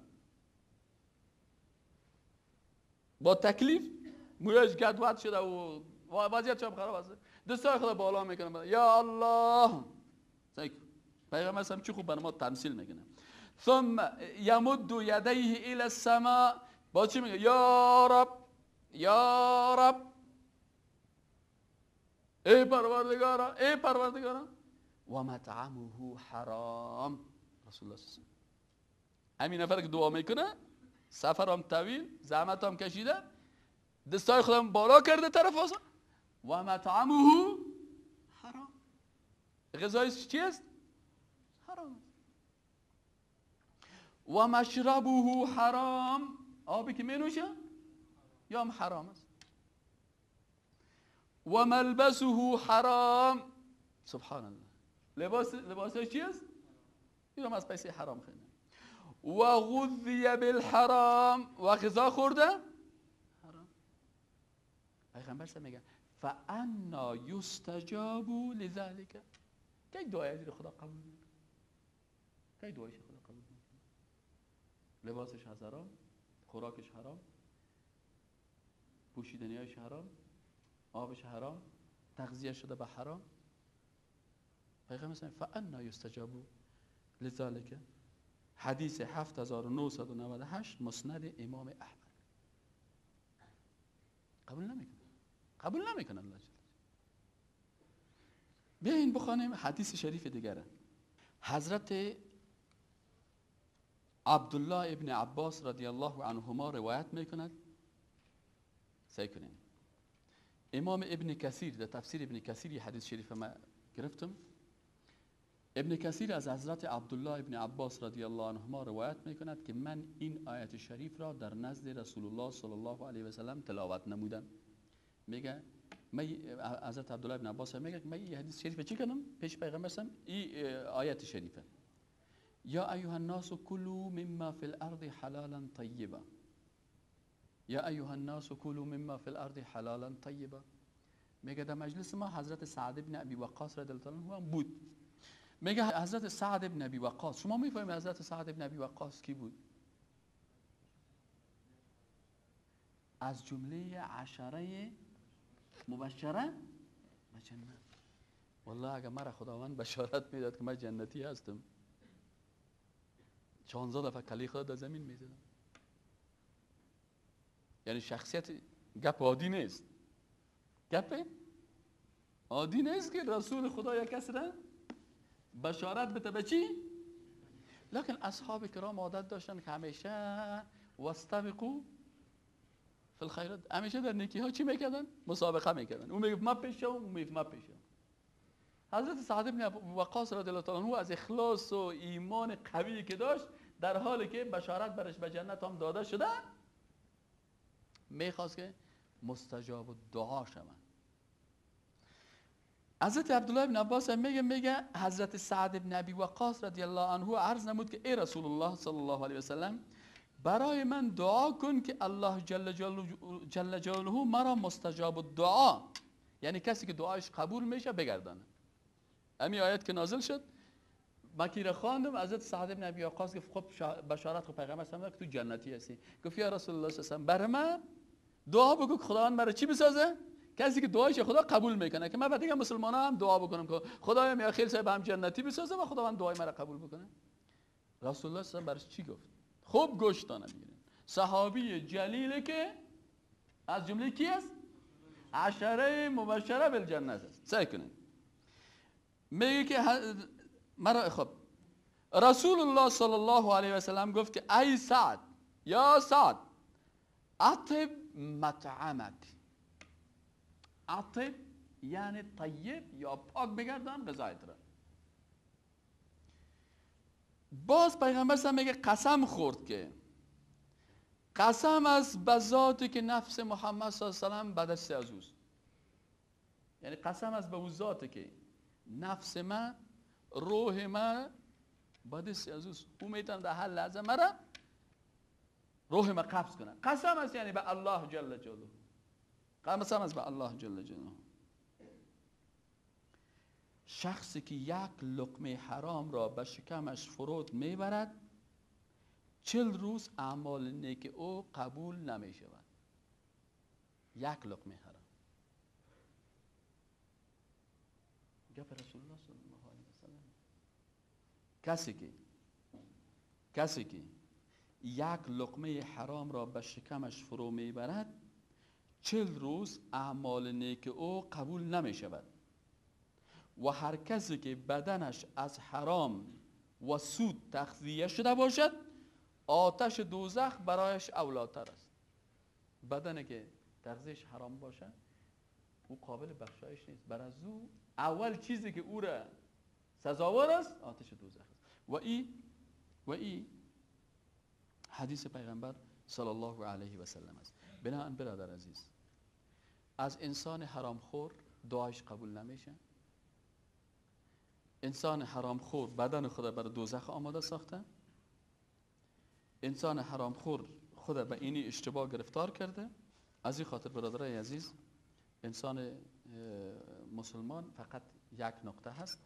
با تکلیف مویش گدود شده و وضعیت شب خراب است، دستای خدا بالا میکنه، یا الله. پیغمبر هم چی خوب برای ما تمثیل میکنه. ثم یمد یدیه الی السماء، با چی میگه؟ یا رب، یا رب، ای پروردگارا، ای پروردگارا. و مطعمه حرام. رسول الله صلی الله علیه و آله، همین نفر که دعا میکنه، سفر هم طویل، زحمت هم کشیده، دستای خودم بالا کرده طرف آسان، و مطعمه حرام، غذایش چی است؟ حرام. و مشربه حرام، آبی که می نوشه یا هم حرام است. و ملبسه حرام، سبحان الله، لباسش چی است؟ یا هم از پیسه حرام خیلی. و غذی بالحرام، و غذا خورده حرام. پیغمبر صلی میگه فانا یستجاب لذلک، کی دعای خدا قبول میکنه؟ کی دعایش خدا قبول میکنه؟ لباسش حرام، خوراکش حرام، پوشیدنیش حرام، آبش حرام، تغذیه شده به حرام. پیغمبر صلی فانا یستجاب لذلک، حدیث 7998 مسند امام احمد. قبول نمیکنه، قبول نمیکنه الله جل. بیاین بخوانیم حدیث شریف دیگره. حضرت عبدالله ابن عباس رضی الله عنهما روایت میکند. سعی کنیم. امام ابن کثیر در تفسیر ابن کثیر یه حدیث شریف ما گرفتم. ابن کثیر از حضرت عبدالله ابن عباس رضی الله عنهما روایت میکند که من این آیت شریف را در نزد رسول الله صلی الله علیه و سلم تلاوت نمودم. میگه حضرت عبدالله ابن عباس میگه من این حدیث شریف چی کردم پیش پیغمبر سم، این آیت شریفه، یا ایها الناس کلوا مما فی الارض حلالا طیبا، یا ایها الناس کلوا مما فی الارض حلالا طیبا. میگه در مجلس ما حضرت سعد ابن ابی وقاص رضی الله عنه هم بود. میگه حضرت سعد ابن ابی وقاص، شما میفهمید حضرت سعد ابن ابی وقاص کی بود؟ از جمله عشره مبشره به جنت. والله اگر مرا خداوند بشارت میداد که من جنتی هستم، 14 دفعه کلی خود در زمین میزدم. یعنی شخصیت گپ عادی نیست، گپ عادی نیست که رسول خدا یک کس را بشارت بده به چی؟ لکن اصحاب کرام عادت داشتن که همیشه واستبقوا فی الخیرات، همیشه در نیکی ها چی میکردن؟ مسابقه میکردن. اون میگفت من پیش شوم، اون میگفت من پیش شوم. حضرت سعد بن وقاص رضی الله تعالی عنه از اخلاص و ایمان قوی که داشت، در حالی که بشارت برش به جنت هم داده شده، میخواست که مستجاب الدعا شود. حضرت عبدالله بن عباس هم میگه حضرت سعد بن ابی وقاص رضی الله عنه عرض نمود که ای رسول الله صلی الله علیه و سلم برای من دعا کن که الله جل جلاله مرا مستجاب الدعا، یعنی کسی که دعایش قبول میشه بگردانه. همین آیت که نازل شد مکی خواندم، حضرت سعد بن ابی وقاص گفت خب بشارت خب پیغمبر صلی الله علیه و تو جنتی هستی. گفت یا رسول الله صلی الله علیه و برای من دعا بگو که خداوند مرا چی بسازه؟ کسی که دعایش خدا قبول میکنه، که من بعد دیگه مسلمانا هم دعا بکنم که خدایا یا خیل صاحب هم جنتی بسازه و خداوند دعای مرا قبول بکنه. رسول الله صلی الله علیه و چی گفت؟ خوب گوش دانه بگیرین. صحابی جلیلی که از جمله کی است؟ عشره مبشره بالجنه است. سعی کنین. میگه که مرا خب رسول الله صلی الله علیه و سلم گفت که ای سعد، یا سعد اطب مطعمک. اطب یعنی طیب یا پاک بگردان غذایت را. باز پیغمبر صلی میگه قسم خورد که قسم از بذاتی که نفس محمد صلی الله علیه و سلم به دست از اوست، یعنی قسم از به ذاتی که نفس من روح من به دست از اوست، او میتونه در هر لحظه مرا روح ما قبض کنه. قسم است یعنی به الله جل جلاله، قسم است به الله جل جلاله. شخصی که یک لقمه حرام را به شکمش فرود میبرد 40 روز اعمال نیک او قبول نمی شود. یک لقمه حرام. گفت رسول الله صلی الله علیه و سلم کسی که یک لقمه حرام را به شکمش فرو میبرد 40 روز اعمال نیک او قبول نمی شود. و هر کسی که بدنش از حرام و سود تغذیه شده باشد آتش دوزخ برایش اولاتر است. بدنی که تغذیهش حرام باشه او قابل بخشایش نیست، بر از او اول چیزی که او را سزاوار است آتش دوزخ است. و ای حدیث پیغمبر صلی الله علیه و سلم است. بنابراین برادر عزیز، از انسان حرام خور دعایش قبول نمیشه. انسان حرام خور بدن خود برای دوزخ آماده ساخته. انسان حرام خور خود به اینی اشتباه گرفتار کرده. از این خاطر برادرای عزیز، انسان مسلمان فقط یک نقطه هست،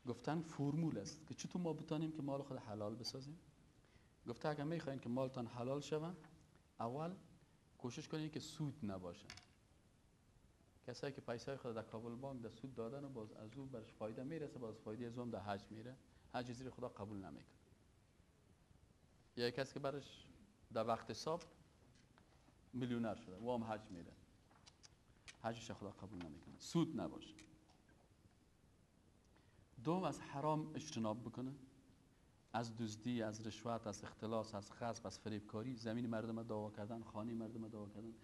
گفتن فرمول است که چطور ما بتانیم که مال خود حلال بسازیم. گفته اگر میخواین که مالتان حلال شود اول کوشش کنید که سود نباشه. کسایی که پیسای خود در کابل بانک در سود دادن و باز از او برش فایده میرسه، باز فایده از اون در حج میره، حج زیر خدا قبول نمیکنه. یا کسی که برش در وقت حساب میلیونر شده و هم حج میره، حجش خدا قبول نمیکنه. سود نباشه. دوم از حرام اجتناب بکنه، از دزدی، از رشوت، از اختلاس، از غصب، از فریبکاری، زمین مردم دعوا کردن، خانه مردم دعوا کردن.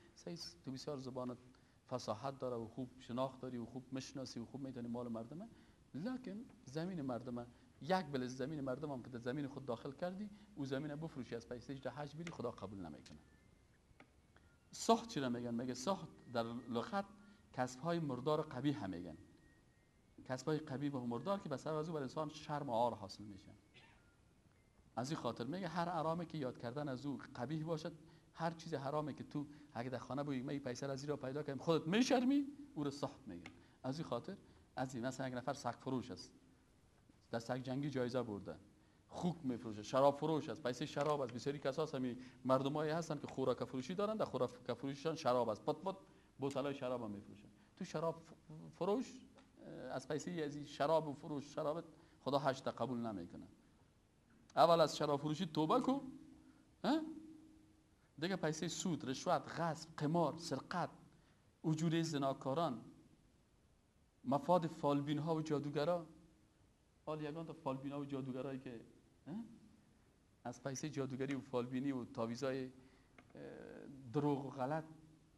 تو بسیار زبانت فصاحت داره و خوب شناخت داری و خوب میشناسی و خوب میدونی مال مردمه، لکن زمین مردمه، یک بلز زمین مردم هم که در زمین خود داخل کردی او زمین بفروشی از پیسهش در حج بری، خدا قبول نمیکنه. سخت چی را میگن؟ میگه سخت در لغت کسب های مردار قبیح میگن. کسب های قبیح و مردار که به سبب از او بر انسان شرم و عار حاصل میشه. از این خاطر میگه هر حرامی که یاد کردن از او قبیح باشد، هر چیز حرامی که تو اگه در خانه بوی می پیسه از زیرا پیدا کنیم خودت میشرمی، او رو سخت میگن. از این خاطر از این مثلا یک نفر سگ فروش است، در سگ جنگی جایزه برده، خوک میفروشه، شراب فروش است، پیسه شراب است. بسیاری کساس همین مردمایی هستن که خوراک فروشی دارن، در خوراک فروشیشان شراب است، پت پت بوتلای شراب هم میفروشن. تو شراب فروش از پیسه از شراب و فروش شراب خدا حج قبول نمیکنه. اول از شراب فروشی توبه کن، دیگه پیسه سود، رشوت، غصب، قمار، سرقت، اجوره زناکاران، مفاد فالبین ها و جادوگرا. حال یگان تا فالبین ها و جادوگرایی که از پیسه جادوگری و فالبینی و تاویزای دروغ و غلط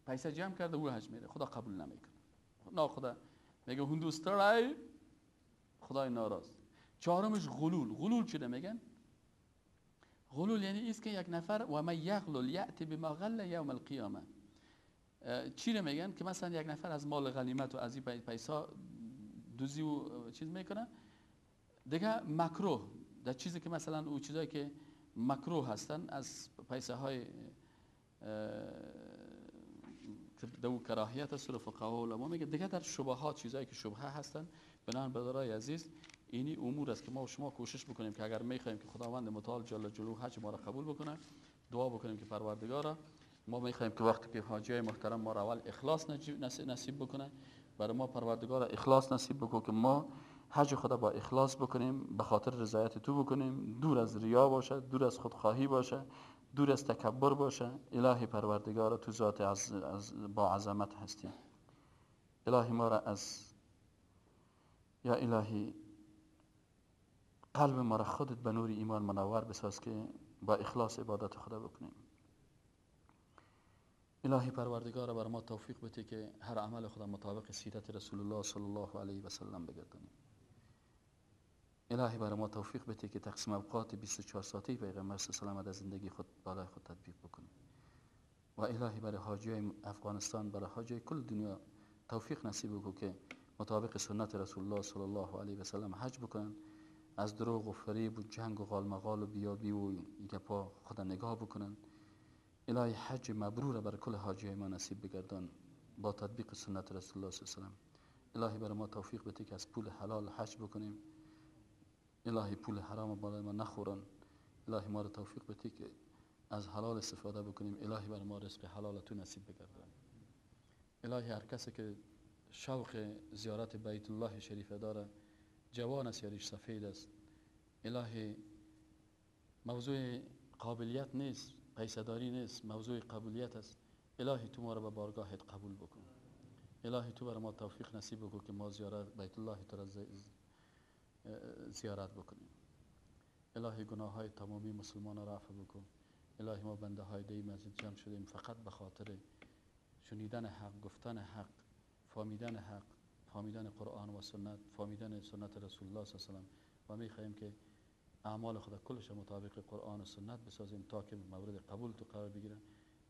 پیسه جمع کرده او حج میره، خدا قبول نمیکنه. نه خدا میگه هندوسترای خدای ناراض. چهارمش غلول. غلول چی میگن؟ غلول یعنی ایست که یک نفر و من یغلل یأتی بما غل یوم القیامه. چی رو میگن؟ که مثلا یک نفر از مال غنیمت و از این پیسا دوزی و چیز میکنه. دیگه مکروه، در چیزی که مثلا او چیزایی که مکروه هستن از پیسه های دو کراهیت است و فقها و علما میگه. دیگه در شبهات، چیزایی که شبهه هستن، بنابراین برادرای عزیز اینی امور است که ما و شما کوشش بکنیم که اگر میخوایم که خداوند متعال جل جلاله حج ما را قبول بکنه، دعا بکنیم که پروردگارا ما میخوایم که وقتی که حاجی محترم ما را اول اخلاص نصیب بکنه، برای ما پروردگار اخلاص نصیب بکنه که ما حج خدا با اخلاص بکنیم، به خاطر رضایت تو بکنیم، دور از ریا باشه، دور از خودخواهی باشه، دور از تکبر باشه. الهی پروردگار تو ذات با عظمت هستی. الهی ما را یا الهی قلب ما را خودت به نور ایمان منور بساز که با اخلاص عبادت خدا بکنیم. الهی پروردگار بر ما توفیق بده که هر عمل خدا مطابق سیرت رسول الله صلی الله علیه و سلم بگردانیم. الهی بر ما توفیق بده که تقسیم اوقات 24 ساعته پیغمبر صلی الله علیه و سلم در زندگی خود بالای خود تطبیق بکنیم. و الهی برای حاجی افغانستان، برای حاجی کل دنیا توفیق نصیب بکن که مطابق سنت رسول الله صلی الله علیه و سلم حج بکنن، از دروغ و فریب و جنگ و غالمغال و بیابی و گپا خدا نگاه بکنن. الهی حج مبرور بر کل حاجی ما نصیب بگردان با تطبیق سنت رسول الله صلی الله علیه و سلم. الهی برای ما توفیق بده که از پول حلال حج بکنیم. الهی پول حرام بالای ما نخورن. الهی ما را توفیق بده که از حلال استفاده بکنیم. الهی برای ما رزق حلال تو نصیب بگردان. الهی هر کسی که شوق زیارت بیت الله شریف داره، جوان است یا ریش سفید است، الهی موضوع قابلیت نیست، پیسه‌داری نیست، موضوع قبولیت است. الهی تو ما را به بارگاهت قبول بکن. الهی تو برای ما توفیق نصیب بکن که ما زیارت بیت الله تو را زیارت بکنیم. الهی گناه های تمامی مسلمان را عفو بکن. الهی ما بنده های دی مسجد جمع شدیم فقط به خاطر شنیدن حق، گفتن حق، فهمیدن حق، فهمیدن قرآن و سنت، فهمیدن سنت رسول الله صلی الله علیه و سلم، و میخواهیم که اعمال خدا کلش مطابق قرآن و سنت بسازیم تا که مورد قبول تو قرار بگیره.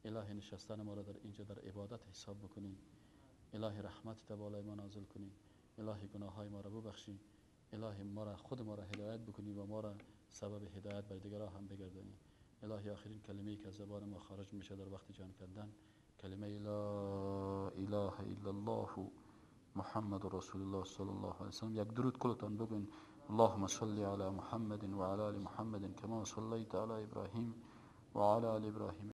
الهی نشستن ما را در اینجا در عبادت حساب بکنی. الهی رحمت بالای ما نازل کنی. الهی گناه های ما را ببخشی. الهی خود ما را هدایت بکنی و ما را سبب هدایت بر دیگران هم بگردانی. الهی آخرین کلمه‌ای که از زبان ما خارج میشه در وقت جان کندن کلمه لا اله الا الله محمد رسول الله صلی الله علیه و سلم. یک درود کلتان بگوین. اللهم صل علی محمد و علی آل محمد كما صلیت علی ابراهیم و علی آل ابراهیم